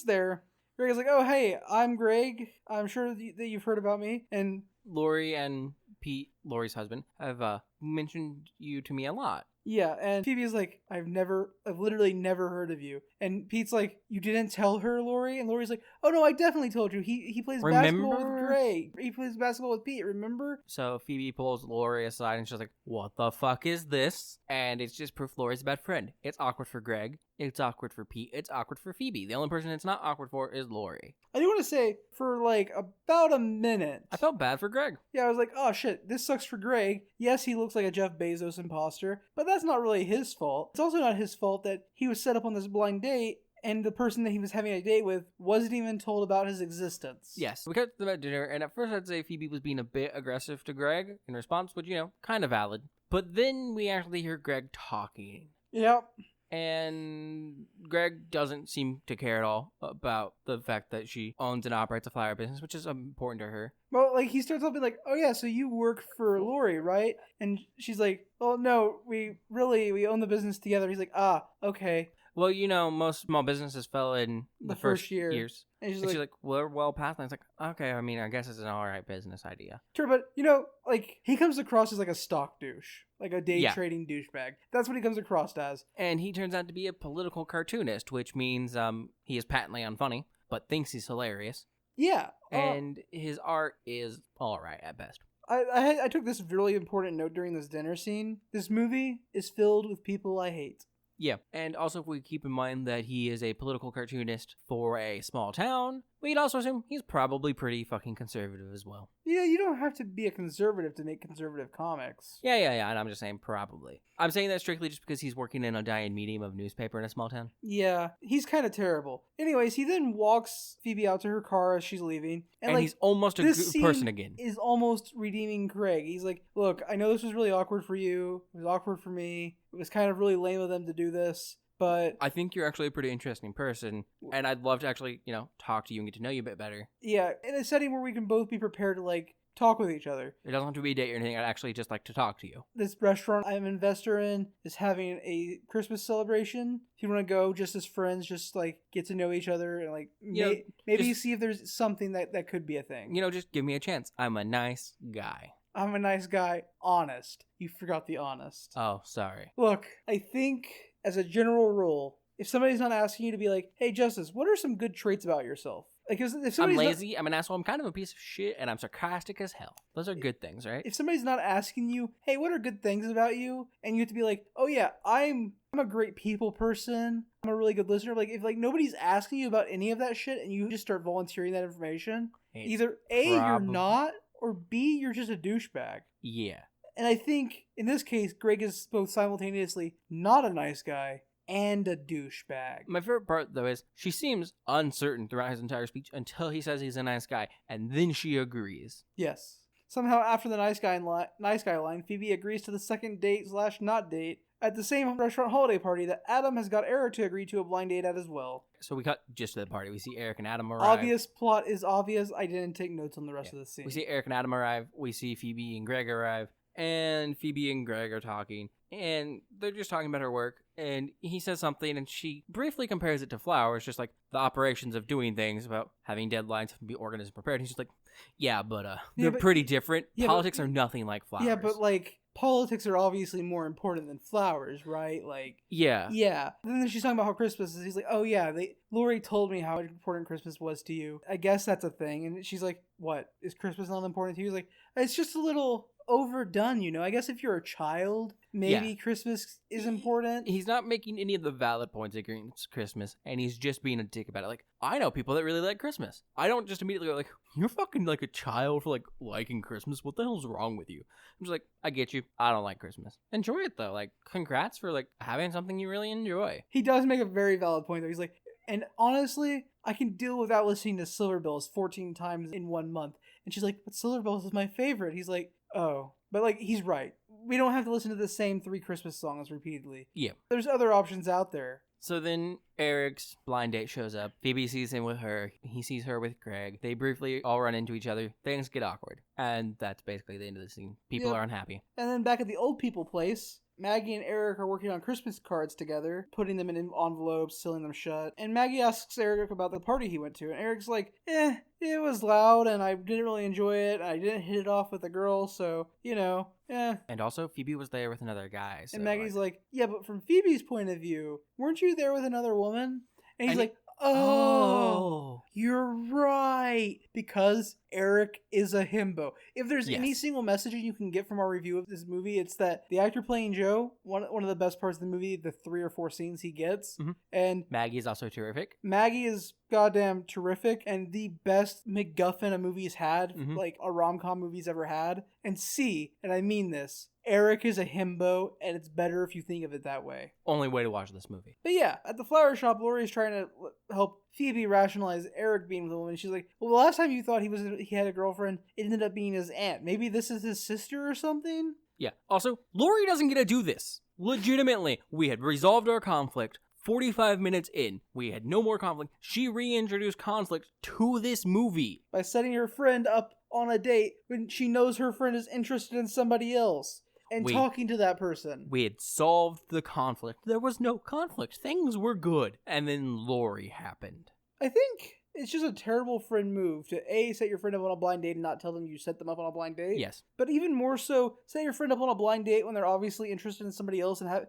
there, Greg is like, oh, hey, I'm Greg. I'm sure that you've heard about me. And Lori and Pete, Lori's husband, have mentioned you to me a lot. Yeah, and Phoebe's like, I've literally never heard of you. And Pete's like, you didn't tell her, Lori? And Lori's like, oh no, I definitely told you. He plays basketball with Greg. He plays basketball with Pete, remember? So Phoebe pulls Lori aside and she's like, what the fuck is this? And it's just proof Lori's a bad friend. It's awkward for Greg. It's awkward for Pete. It's awkward for Phoebe. The only person it's not awkward for is Lori. I do want to say, for like about a minute, I felt bad for Greg. Yeah, I was like, oh shit, this sucks for Greg. Yes, he looks like a Jeff Bezos imposter, but that's not really his fault. It's also not his fault that he was set up on this blind date and the person that he was having a date with wasn't even told about his existence. Yes, we got them at dinner, and at first I'd say Phoebe was being a bit aggressive to Greg in response, which, kind of valid. But then we actually hear Greg talking. Yep. And Greg doesn't seem to care at all about the fact that she owns and operates a flower business, which is important to her. Well, like, he starts off being like, oh yeah, so you work for Lori, right? And she's like, well, no, we own the business together. He's like, okay. Well, most small businesses fell in the first years. And she's like, well, we're well past that. It's like, okay, I mean, I guess it's an alright business idea. Sure, but, he comes across as like a stock douche. Like a day trading douchebag. That's what he comes across as. And he turns out to be a political cartoonist, which means he is patently unfunny, but thinks he's hilarious. Yeah. And his art is alright at best. I took this really important note during this dinner scene. This movie is filled with people I hate. Yeah, and also if we keep in mind that he is a political cartoonist for a small town, we'd also assume he's probably pretty fucking conservative as well. Yeah, you don't have to be a conservative to make conservative comics. Yeah, and I'm just saying probably. I'm saying that strictly just because he's working in a dying medium of newspaper in a small town. Yeah, he's kind of terrible. Anyways, he then walks Phoebe out to her car as she's leaving. And he's almost a good person again. Is almost redeeming Greg. He's like, look, I know this was really awkward for you. It was awkward for me. It was kind of really lame of them to do this. But I think you're actually a pretty interesting person, and I'd love to actually, talk to you and get to know you a bit better. Yeah, in a setting where we can both be prepared to, like, talk with each other. It doesn't have to be a date or anything. I'd actually just like to talk to you. This restaurant I'm an investor in is having a Christmas celebration. If you want to go just as friends, just, like, get to know each other and, like, maybe see if there's something that could be a thing. Just give me a chance. I'm a nice guy. I'm a nice guy. Honest. You forgot the honest. Oh, sorry. Look, I think as a general rule, if somebody's not asking you to be like, hey, Justice, what are some good traits about yourself? Like, if I'm lazy, I'm an asshole, I'm kind of a piece of shit, and I'm sarcastic as hell. Those are good things, right? If somebody's not asking you, hey, what are good things about you? And you have to be like, oh yeah, I'm a great people person. I'm a really good listener. Like, if nobody's asking you about any of that shit and you just start volunteering that information, either A, you're not, or B, you're just a douchebag. Yeah. And I think, in this case, Greg is both simultaneously not a nice guy and a douchebag. My favorite part, though, is she seems uncertain throughout his entire speech until he says he's a nice guy, and then she agrees. Yes. Somehow, after the nice guy line, Phoebe agrees to the second date/not date at the same restaurant holiday party that Adam has got Eric to agree to a blind date at as well. So we cut just to the party. We see Eric and Adam arrive. Obvious plot is obvious. I didn't take notes on the rest of the scene. We see Eric and Adam arrive. We see Phoebe and Greg arrive. And Phoebe and Greg are talking. And they're just talking about her work. And he says something, and she briefly compares it to flowers, just like the operations of doing things, about having deadlines and be organized and prepared. And she's like, they're pretty different. Politics are nothing like flowers. Yeah, but politics are obviously more important than flowers, right? Yeah. And then she's talking about how Christmas is. He's like, oh yeah, Lori told me how important Christmas was to you. I guess that's a thing. And she's like, what? Is Christmas not important to you? He's like, it's just a little overdone, I guess if you're a child, maybe Christmas is important. He's not making any of the valid points against Christmas, and he's just being a dick about it. Like, I know people that really like Christmas. I don't just immediately go like, you're fucking like a child for liking Christmas. What the hell's wrong with you? I'm just like, I get you. I don't like Christmas. Enjoy it though. Congrats for having something you really enjoy. He does make a very valid point though. He's like, and honestly, I can deal without listening to Silver Bells 14 times in 1 month. And she's like, but Silver Bells is my favorite. He's like, oh, but he's right. We don't have to listen to the same 3 Christmas songs repeatedly. Yeah. There's other options out there. So then Eric's blind date shows up. Phoebe sees him with her. He sees her with Greg. They briefly all run into each other. Things get awkward. And that's basically the end of the scene. People are unhappy. And then back at the old people place, Maggie and Eric are working on Christmas cards together, putting them in envelopes, sealing them shut. And Maggie asks Eric about the party he went to, and Eric's like, it was loud, and I didn't really enjoy it. I didn't hit it off with the girl, so, And also, Phoebe was there with another guy. So and Maggie's like, yeah, but from Phoebe's point of view, weren't you there with another woman? And he's like, oh, you're right. Because Eric is a himbo. If there's any single messaging you can get from our review of this movie, it's that the actor playing Joe, one of the best parts of the movie, the 3 or 4 scenes he gets. Mm-hmm. And Maggie is also terrific. Maggie is goddamn terrific and the best MacGuffin a movie's had, like a rom-com movie's ever had. And C, and I mean this, Eric is a himbo, and it's better if you think of it that way. Only way to watch this movie. But yeah, at the flower shop, Laurie's trying to help Phoebe rationalize Eric being with a woman. She's like, well, the last time you thought he had a girlfriend, it ended up being his aunt. Maybe this is his sister or something? Yeah. Also, Laurie doesn't get to do this. Legitimately, we had resolved our conflict. 45 minutes in, we had no more conflict. She reintroduced conflict to this movie by setting her friend up on a date when she knows her friend is interested in somebody else and talking to that person. We had solved the conflict. There was no conflict. Things were good. And then Laurie happened. I think it's just a terrible friend move to A, set your friend up on a blind date and not tell them you set them up on a blind date. Yes. But even more so, set your friend up on a blind date when they're obviously interested in somebody else and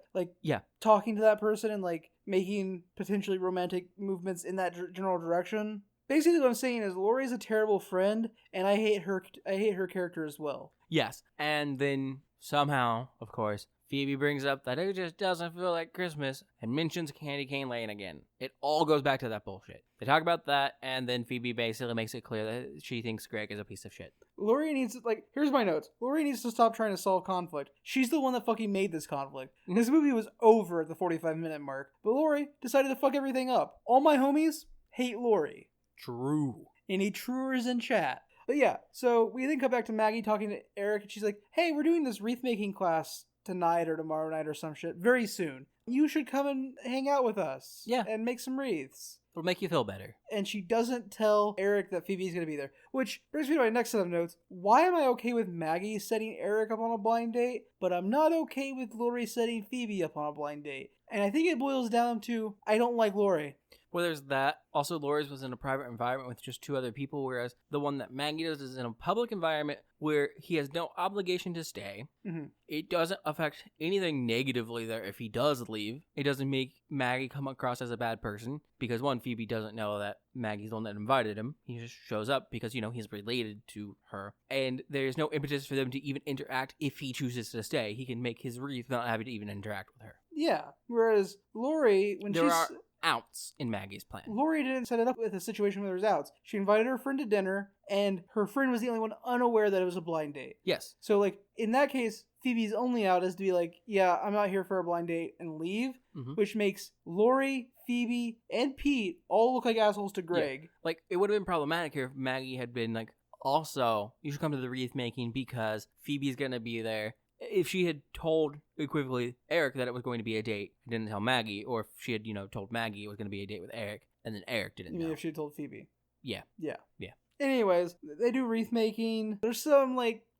talking to that person and making potentially romantic movements in that general direction. Basically what I'm saying is Laurie's a terrible friend and I hate her character as well. Yes. And then somehow, of course, Phoebe brings up that it just doesn't feel like Christmas and mentions Candy Cane Lane again. It all goes back to that bullshit. They talk about that, and then Phoebe basically makes it clear that she thinks Greg is a piece of shit. Laurie needs to, here's my notes. Laurie needs to stop trying to solve conflict. She's the one that fucking made this conflict. And this movie was over at the 45-minute mark, but Laurie decided to fuck everything up. All my homies hate Laurie. True. Any truers in chat. But yeah, so we then come back to Maggie talking to Eric, and she's like, hey, we're doing this wreath-making class tonight or tomorrow night or some shit very soon. You should come and hang out with us. Yeah. And make some wreaths. It'll make you feel better. And she doesn't tell Eric that Phoebe's going to be there. Which brings me to my next set of notes. Why am I okay with Maggie setting Eric up on a blind date, but I'm not okay with Laurie setting Phoebe up on a blind date? And I think it boils down to, I don't like Laurie. Well, there's that. Also, Laurie's was in a private environment with just 2 other people, whereas the one that Maggie does is in a public environment where he has no obligation to stay. Mm-hmm. It doesn't affect anything negatively there if he does leave. It doesn't make Maggie come across as a bad person because, one, Phoebe doesn't know that Maggie's the one that invited him. He just shows up because, he's related to her. And there's no impetus for them to even interact if he chooses to stay. He can make his wreath without having to even interact with her. Yeah, whereas Laurie, when there are outs in Maggie's plan. Laurie didn't set it up with a situation where there's outs. She invited her friend to dinner, and her friend was the only one unaware that it was a blind date. Yes. So, in that case, Phoebe's only out is to be like, yeah, I'm out here for a blind date, and leave, which makes Laurie, Phoebe, and Pete all look like assholes to Greg. Yeah. It would have been problematic here if Maggie had been also, you should come to the wreath making because Phoebe's going to be there. If she had told equivocally Eric that it was going to be a date, didn't tell Maggie, or if she had, told Maggie it was going to be a date with Eric, and then Eric didn't know. If she had told Phoebe. Yeah. Yeah. Yeah. Anyways, they do wreath making. There's some,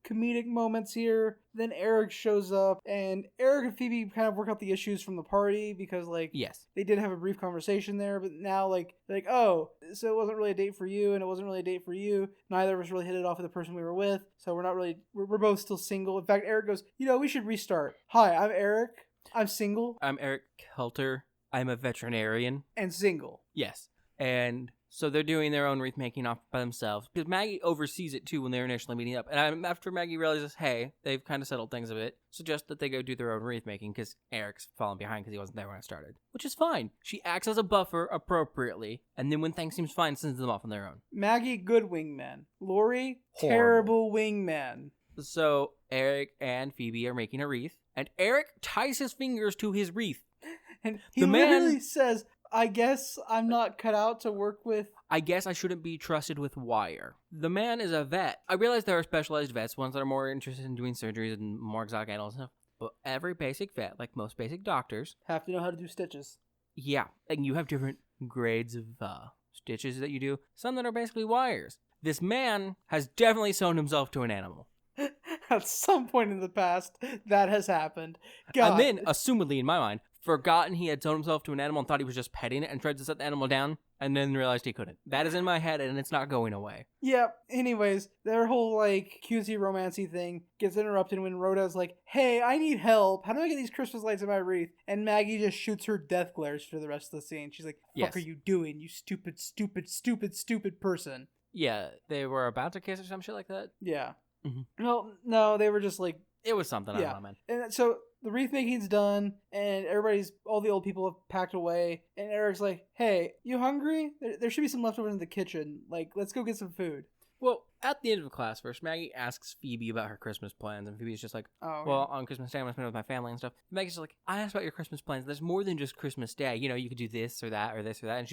comedic moments here. Then Eric shows up, and Eric and Phoebe kind of work out the issues from the party because, yes, they did have a brief conversation there, but now, they're like, oh, so it wasn't really a date for you, and it wasn't really a date for you. Neither of us really hit it off with the person we were with, so we're both still single. In fact, Eric goes, we should restart. Hi, I'm Eric. I'm single. I'm Eric Kelter. I'm a veterinarian. And single. Yes. And so they're doing their own wreath making off by themselves. Because Maggie oversees it too when they're initially meeting up. And after Maggie realizes, hey, they've kind of settled things a bit, suggest that they go do their own wreath making because Eric's fallen behind because he wasn't there when it started. Which is fine. She acts as a buffer appropriately. And then when things seems fine, sends them off on their own. Maggie, good wingman. Laurie, terrible wingman. So Eric and Phoebe are making a wreath. And Eric ties his fingers to his wreath. And he literally says, I guess I'm not cut out to work with. I guess I shouldn't be trusted with wire. The man is a vet. I realize there are specialized vets, ones that are more interested in doing surgeries and more exotic animals and stuff. But every basic vet, like most basic doctors, have to know how to do stitches. Yeah, and you have different grades of stitches that you do. Some that are basically wires. This man has definitely sewn himself to an animal. At some point in the past, that has happened. God. And then, assumedly in my mind, forgotten he had sewn himself to an animal and thought he was just petting it and tried to set the animal down and then realized he couldn't. That is in my head and it's not going away. Yeah, anyways, their whole, like, cutesy romancy thing gets interrupted when Rhoda's like, hey, I need help. How do I get these Christmas lights in my wreath? And Maggie just shoots her death glares for the rest of the scene. She's like, what are you doing, you stupid, stupid, stupid, stupid person? Yeah, they were about to kiss or some shit like that? Yeah. Mm-hmm. No, they were just like... It was something, I don't know, man. And so the wreath making's done, and all the old people have packed away, and Eric's like, hey, you hungry? There should be some leftovers in the kitchen. Like, let's go get some food. Well, at the end of class first, Maggie asks Phoebe about her Christmas plans, and Phoebe's just like, on Christmas Day I'm going to spend it with my family and stuff. Maggie's just like, I asked about your Christmas plans. There's more than just Christmas Day. You know, you could do this or that or this or that. And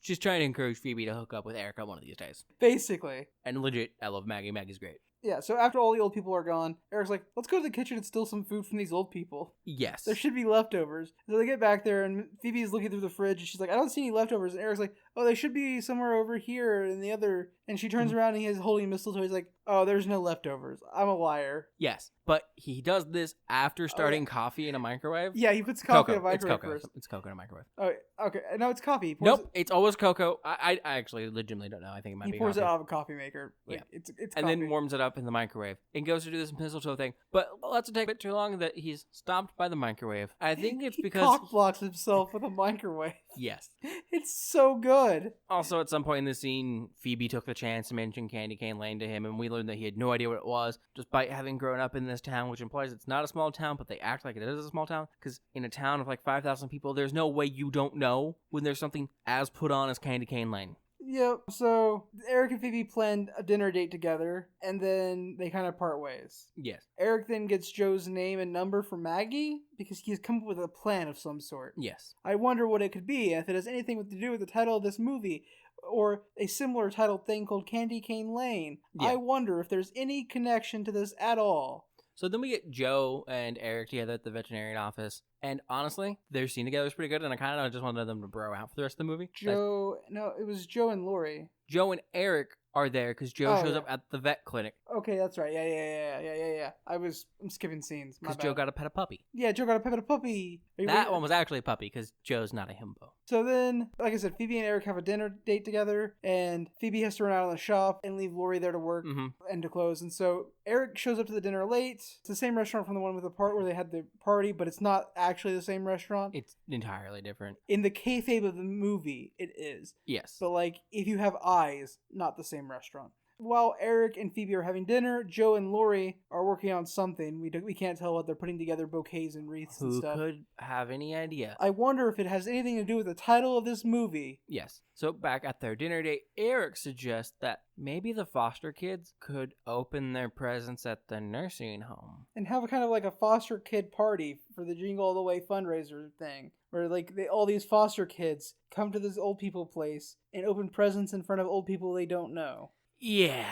she's trying to encourage Phoebe to hook up with Eric on one of these days. Basically. And legit, I love Maggie. Maggie's great. Yeah, so after all the old people are gone, Eric's like, let's go to the kitchen and steal some food from these old people. Yes. There should be leftovers. So they get back there, and Phoebe's looking through the fridge, and she's like, I don't see any leftovers. And Eric's like, oh, they should be somewhere over here in the other... And she turns around, and he's holding mistletoe. He's like, oh, there's no leftovers. I'm a liar. Yes, but he does this after starting coffee in a microwave. Yeah, he puts coffee in a microwave first. It's cocoa in a microwave. Oh, okay. No, it's coffee. Nope, it's always cocoa. I actually legitimately don't know. I think it might be He pours coffee. it out of a coffee maker. Like, Yeah. It's and coffee. then warms it up in the microwave and goes to do this mistletoe thing. But let's take a bit too long that he's stopped by the microwave. I think it's because... He cock blocks himself with a microwave. Yes. It's so good. Also, at some point in the scene, Phoebe took the chance to mention Candy Cane Lane to him, and we learned that he had no idea what it was, despite having grown up in this town, which implies it's not a small town, but they act like it is a small town, because in a town of like 5,000 people, there's no way you don't know when there's something as put on as Candy Cane Lane. Yep, so Eric and Phoebe planned a dinner date together, and then they kind of part ways. Yes. Eric then gets Joe's name and number for Maggie, because he's come up with a plan of some sort. Yes. I wonder what it could be, and if it has anything to do with the title of this movie, or a similar titled thing called Candy Cane Lane. Yeah. I wonder if there's any connection to this at all. So then we get Joe and Eric together at the veterinarian office. And honestly, their scene together is pretty good, and I kind of just wanted them to bro out for the rest of the movie. It was Joe and Lori. Joe and Eric are there because Joe shows up at the vet clinic. Okay, that's right. Yeah. I'm skipping scenes. Because Joe got to pet a puppy. Yeah, Joe got to pet a puppy. That one was actually a puppy because Joe's not a himbo. So then, like I said, Phoebe and Eric have a dinner date together, and Phoebe has to run out of the shop and leave Lori there to work and to close. And so Eric shows up to the dinner late. It's the same restaurant from the one with the part where they had the party, but it's not actually the same restaurant. It's entirely different. In the kayfabe of the movie, it is. Yes. But like, if you have eyes, not the same restaurant. While Eric and Phoebe are having dinner, Joe and Lori are working on something. We can't tell what they're putting together, bouquets and wreaths and stuff. Who could have any idea? I wonder if it has anything to do with the title of this movie. Yes. So back at their dinner date, Eric suggests that maybe the foster kids could open their presents at the nursing home. And have a kind of like a foster kid party for the Jingle All the Way fundraiser thing. Where like all these foster kids come to this old people place and open presents in front of old people they don't know. Yeah.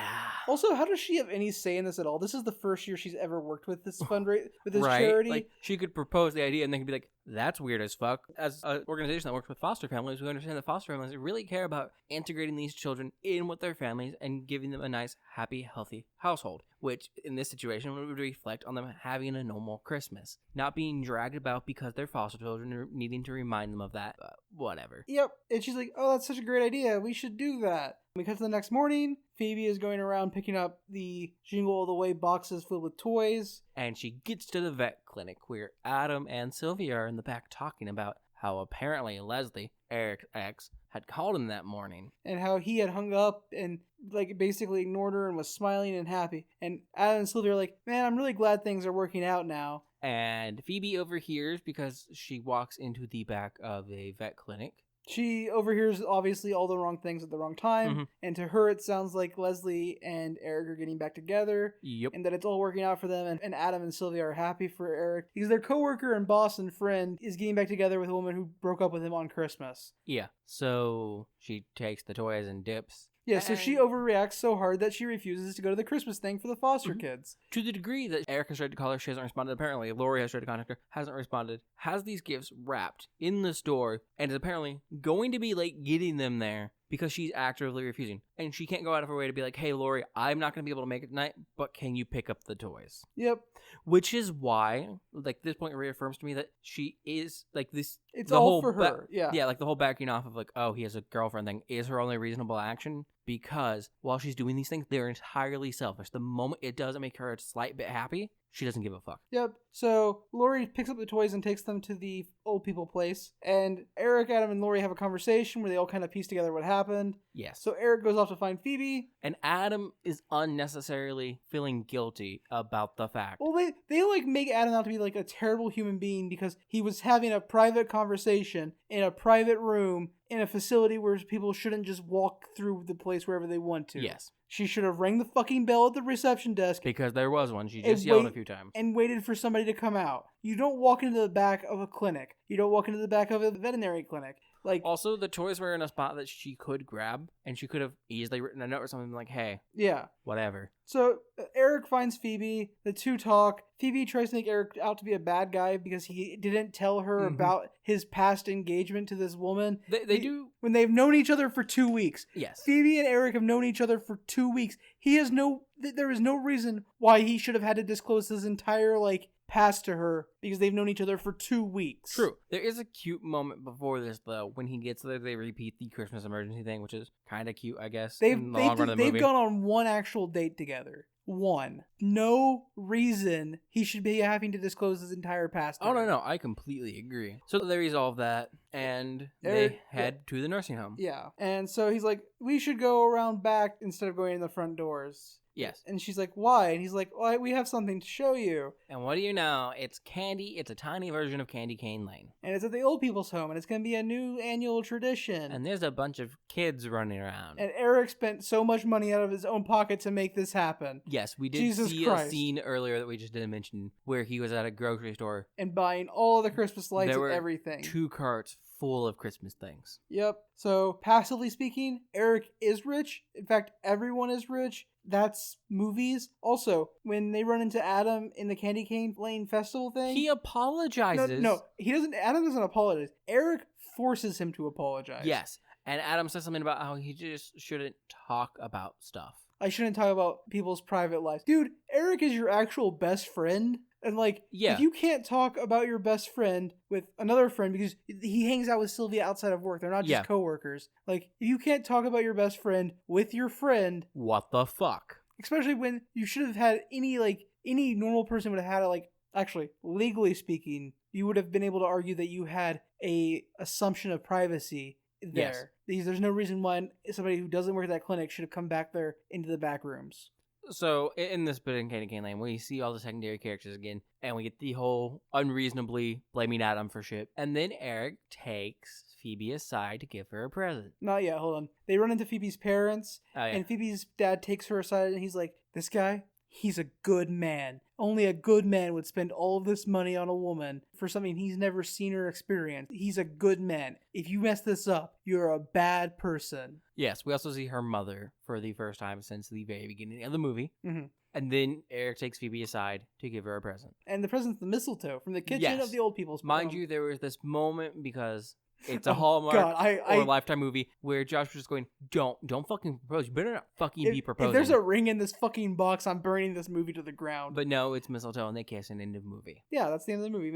Also, how does she have any say in this at all? This is the first year she's ever worked with this charity. Like, she could propose the idea and they could be like, that's weird as fuck. As an organization that works with foster families, we understand that foster families really care about integrating these children in with their families and giving them a nice, happy, healthy household, which in this situation would reflect on them having a normal Christmas, not being dragged about because they're foster children or needing to remind them of that. Whatever. Yep. And she's like, oh, that's such a great idea. We should do that. Because the next morning, Phoebe is going around picking up the Jingle All the Way boxes filled with toys. And she gets to the vet clinic where Adam and Sylvia are in the back talking about how apparently Leslie, Eric's ex, had called him that morning. And how he had hung up and like basically ignored her and was smiling and happy. And Adam and Sylvia are like, man, I'm really glad things are working out now. And Phoebe overhears because she walks into the back of a vet clinic. She overhears, obviously, all the wrong things at the wrong time. And to her, it sounds like Leslie and Eric are getting back together. Yep. And that it's all working out for them. And Adam and Sylvia are happy for Eric. Because their coworker and boss and friend is getting back together with a woman who broke up with him on Christmas. Yeah. So she takes the toys and dips. Yeah, so she overreacts so hard that she refuses to go to the Christmas thing for the foster kids. To the degree that Eric has tried to call her, she hasn't responded. Apparently, Lori has tried to contact her, hasn't responded, has these gifts wrapped in the store, and is apparently going to be late getting them there because she's actively refusing. And she can't go out of her way to be like, hey, Lori, I'm not going to be able to make it tonight, but can you pick up the toys? Yep. Which is why, like, this point reaffirms to me that she is, like, this... It's all for her, yeah. Yeah, like, the whole backing off of, like, oh, he has a girlfriend thing is her only reasonable action, because while she's doing these things, they're entirely selfish. The moment it doesn't make her a slight bit happy, she doesn't give a fuck. Yep. So Lori picks up the toys and takes them to the old people place. And Eric, Adam, and Lori have a conversation where they all kind of piece together what happened. Yes. So Eric goes off to find Phoebe. And Adam is unnecessarily feeling guilty about the fact. Well, they like make Adam out to be like a terrible human being because he was having a private conversation in a private room in a facility where people shouldn't just walk through the place wherever they want to. Yes. She should have rang the fucking bell at the reception desk. Because there was one. She just yelled a few times. And waited for somebody to come out. You don't walk into the back of a clinic. You don't walk into the back of a veterinary clinic. Like, also, the toys were in a spot that she could grab, and she could have easily written a note or something like, hey, yeah, whatever. So Eric finds Phoebe. The two talk. Phoebe tries to make Eric out to be a bad guy because he didn't tell her about his past engagement to this woman. They do. When they've known each other for 2 weeks. Yes. Phoebe and Eric have known each other for 2 weeks. There is no reason why he should have had to disclose his entire, like, past to her because they've known each other for 2 weeks. True. There is a cute moment before this, though. When he gets there, they repeat the Christmas emergency thing, which is kind of cute, I guess. They've gone on one actual date together. One. No reason he should be having to disclose his entire past. Oh, no. I completely agree. So they resolve that, and they head to the nursing home. Yeah. And so he's like, we should go around back instead of going in the front doors. Yes. And she's like, why? And he's like, well, we have something to show you. And what do you know? It's candy. It's a tiny version of Candy Cane Lane. And it's at the old people's home, and it's going to be a new annual tradition. And there's a bunch of kids running around. And Eric spent so much money out of his own pocket to make this happen. Yes, we did see a scene earlier that we just didn't mention where he was at a grocery store. And buying all the Christmas lights and everything. 2 carts full of Christmas things. Yep. So, passively speaking, Eric is rich. In fact, everyone is rich. That's movies. Also, when they run into Adam in the Candy Cane Lane festival thing, he apologizes. No, he doesn't. Adam doesn't apologize. Eric forces him to apologize. Yes. And Adam says something about how he just shouldn't talk about stuff. I shouldn't talk about people's private lives. Dude, Eric is your actual best friend. And, like, if you can't talk about your best friend with another friend because he hangs out with Sylvia outside of work, they're not just coworkers. Like, if you can't talk about your best friend with your friend... What the fuck? Especially when you should have had any normal person would have had actually, legally speaking, you would have been able to argue that you had a assumption of privacy there. Yes. Because there's no reason why somebody who doesn't work at that clinic should have come back there into the back rooms. So, in this bit in Candy Cane Lane, we see all the secondary characters again, and we get the whole unreasonably blaming Adam for shit. And then Eric takes Phoebe aside to give her a present. Not yet, hold on. They run into Phoebe's parents, and Phoebe's dad takes her aside, and he's like, this guy, he's a good man. Only a good man would spend all of this money on a woman for something he's never seen or experienced. He's a good man. If you mess this up, you're a bad person. Yes, we also see her mother for the first time since the very beginning of the movie. Mm-hmm. And then Eric takes Phoebe aside to give her a present. And the present's the mistletoe from the kitchen of the old people's home. Mind you, there was this moment because... It's a Hallmark or Lifetime movie where Josh was just going, don't fucking propose. You better not fucking be proposing. If there's a ring in this fucking box, I'm burning this movie to the ground. But no, it's mistletoe and they kiss and end of movie. Yeah, that's the end of the movie.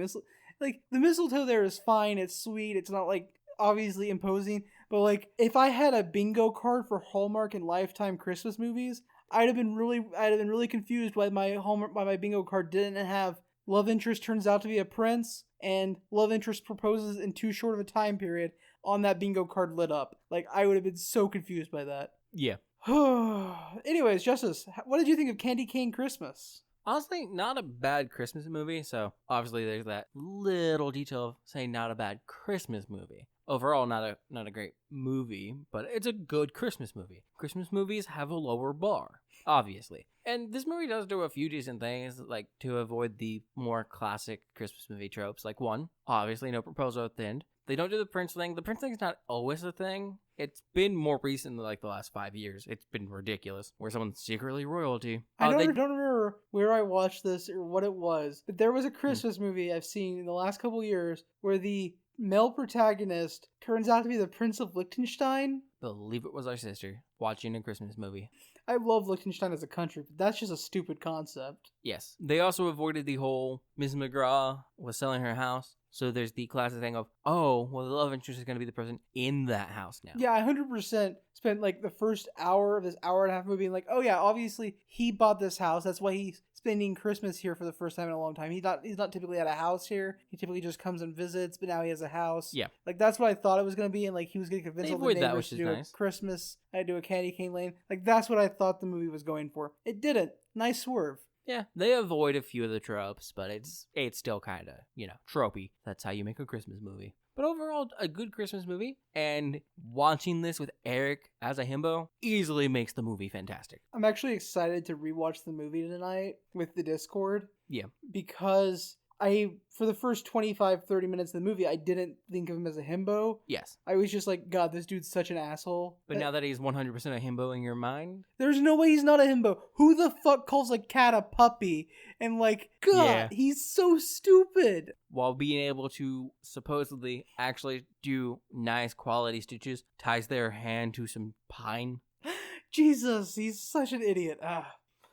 The mistletoe there is fine. It's sweet. It's not, like, obviously imposing. But, like, if I had a bingo card for Hallmark and Lifetime Christmas movies, I'd have been really confused why my bingo card didn't have love interest turns out to be a prince, and love interest proposes in too short of a time period on that bingo card lit up. Like, I would have been so confused by that. Yeah. Anyways, Justice, what did you think of Candy Cane Christmas? Honestly, not a bad Christmas movie, so obviously there's that little detail of saying not a bad Christmas movie. Overall, not a great movie, but it's a good Christmas movie. Christmas movies have a lower bar, obviously. And this movie does do a few decent things, like to avoid the more classic Christmas movie tropes. Like, one, obviously no proposal at the end. They don't do the prince thing. The prince thing is not always a thing. It's been more recent than like the last 5 years. It's been ridiculous, where someone's secretly royalty. I don't remember where I watched this or what it was, but there was a Christmas movie I've seen in the last couple years where the male protagonist turns out to be the Prince of Liechtenstein, believe it was our sister, watching a Christmas movie. I love Liechtenstein as a country, but that's just a stupid concept. Yes. They also avoided the whole Ms. McGraw was selling her house. So there's the classic thing of, oh, well, the love interest is going to be the person in that house now. Yeah, I 100% spent like the first hour of this hour and a half movie being like, oh yeah, obviously he bought this house. That's why he's spending Christmas here for the first time in a long time. He's not typically at a house here. He typically just comes and visits, but now he has a house. Yeah. Like that's what I thought it was going to be, and like he was going to convince all the neighbors to do nice. a Christmas. I do a candy cane lane. Like that's what I thought the movie was going for. It didn't. Nice swerve. Yeah, they avoid a few of the tropes, but it's still kind of, tropey. That's how you make a Christmas movie. But overall, a good Christmas movie, and watching this with Eric as a himbo easily makes the movie fantastic. I'm actually excited to rewatch the movie tonight with the Discord. Yeah. Because for the first 25-30 minutes of the movie, I didn't think of him as a himbo. Yes. I was just like, God, this dude's such an asshole. But now that he's 100% a himbo in your mind? There's no way he's not a himbo. Who the fuck calls a cat a puppy? And like, God, He's so stupid. While being able to supposedly actually do nice quality stitches, ties their hand to some pine. Jesus, he's such an idiot.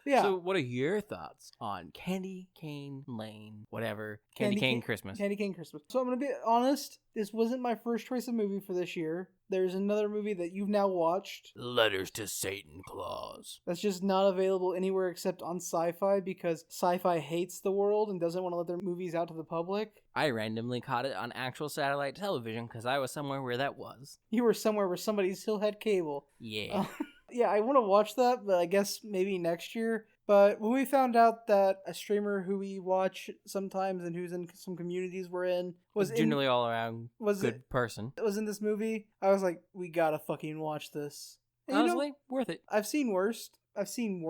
Yeah. So what are your thoughts on Candy Cane Lane, whatever, Candy Cane Christmas? Candy Cane Christmas. So I'm going to be honest, this wasn't my first choice of movie for this year. There's another movie that you've now watched. Letters to Satan Claus. That's just not available anywhere except on Sci-Fi because Sci-Fi hates the world and doesn't want to let their movies out to the public. I randomly caught it on actual satellite television because I was somewhere where that was. You were somewhere where somebody still had cable. Yeah. Yeah, I want to watch that, but I guess maybe next year. But when we found out that a streamer who we watch sometimes and who's in some communities we're in was generally all around good person. Was in this movie, I was like, we gotta fucking watch this. And honestly, worth it. I've seen worse. I've seen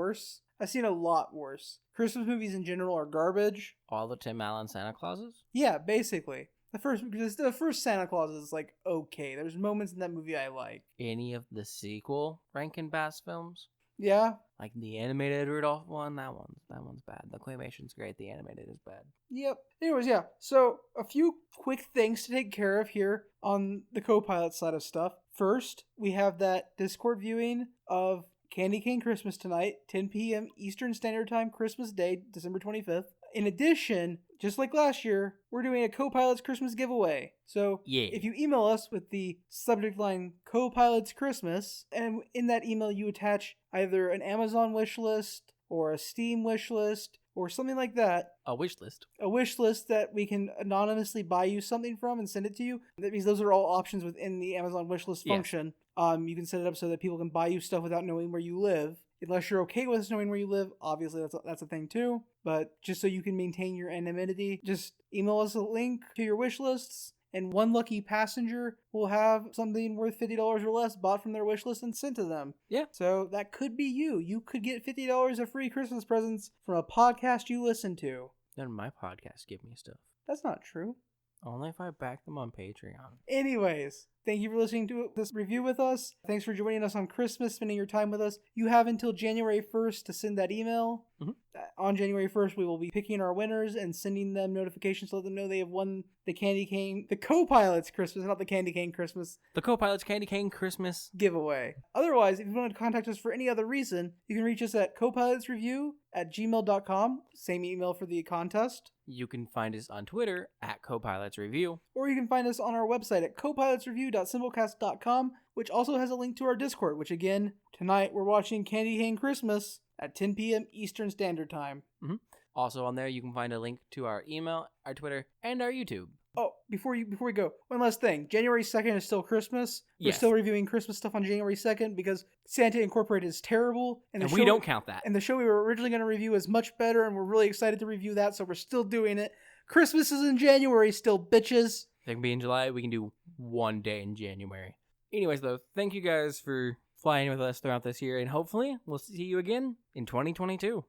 a lot worse. Christmas movies in general are garbage. All the Tim Allen Santa Clauses? Yeah, basically. The first Santa Claus is like okay. There's moments in that movie I like. Any of the sequel Rankin Bass films? Yeah. Like the animated Rudolph one, that one's bad. The claymation's great, the animated is bad. Yep. Anyways, yeah. So a few quick things to take care of here on the Copilot side of stuff. First, we have that Discord viewing of Candy Cane Christmas tonight, 10 p.m. Eastern Standard Time, Christmas Day, December 25th. In addition, just like last year, we're doing a Copilots Christmas giveaway. So if you email us with the subject line Copilots Christmas, and in that email you attach either an Amazon wish list or a Steam wish list or something like that. A wish list. A wish list that we can anonymously buy you something from and send it to you. That means those are all options within the Amazon wish list function. You can set it up so that people can buy you stuff without knowing where you live. Unless you're okay with us knowing where you live, obviously that's a thing too. But just so you can maintain your anonymity, just email us a link to your wish lists, and one lucky passenger will have something worth $50 or less bought from their wish list and sent to them. Yeah. So that could be you. You could get $50 of free Christmas presents from a podcast you listen to. None of my podcasts give me stuff. That's not true. Only if I back them on Patreon. Anyways, thank you for listening to this review with us. Thanks for joining us on Christmas, spending your time with us. You have until January 1st to send that email. Mm-hmm. On January 1st, we will be picking our winners and sending them notifications to let them know they have won the Candy Cane, the Copilots Christmas, not the Candy Cane Christmas. The Copilots Candy Cane Christmas giveaway. Otherwise, if you want to contact us for any other reason, you can reach us at copilotsreview@gmail.com. Same email for the contest. You can find us on Twitter at CopilotsReview. Or you can find us on our website at copilotsreview.simplecast.com, which also has a link to our Discord, which again, tonight we're watching Candy Cane Christmas at 10 p.m. Eastern Standard Time. Mm-hmm. Also on there, you can find a link to our email, our Twitter, and our YouTube. Oh, before we go, one last thing. January 2nd is still Christmas. We're still reviewing Christmas stuff on January 2nd because Santa Incorporated is terrible. And we don't count that. And the show we were originally going to review is much better, and we're really excited to review that, so we're still doing it. Christmas is in January still, bitches. If it can be in July, we can do one day in January. Anyways, though, thank you guys for flying with us throughout this year, and hopefully we'll see you again in 2022.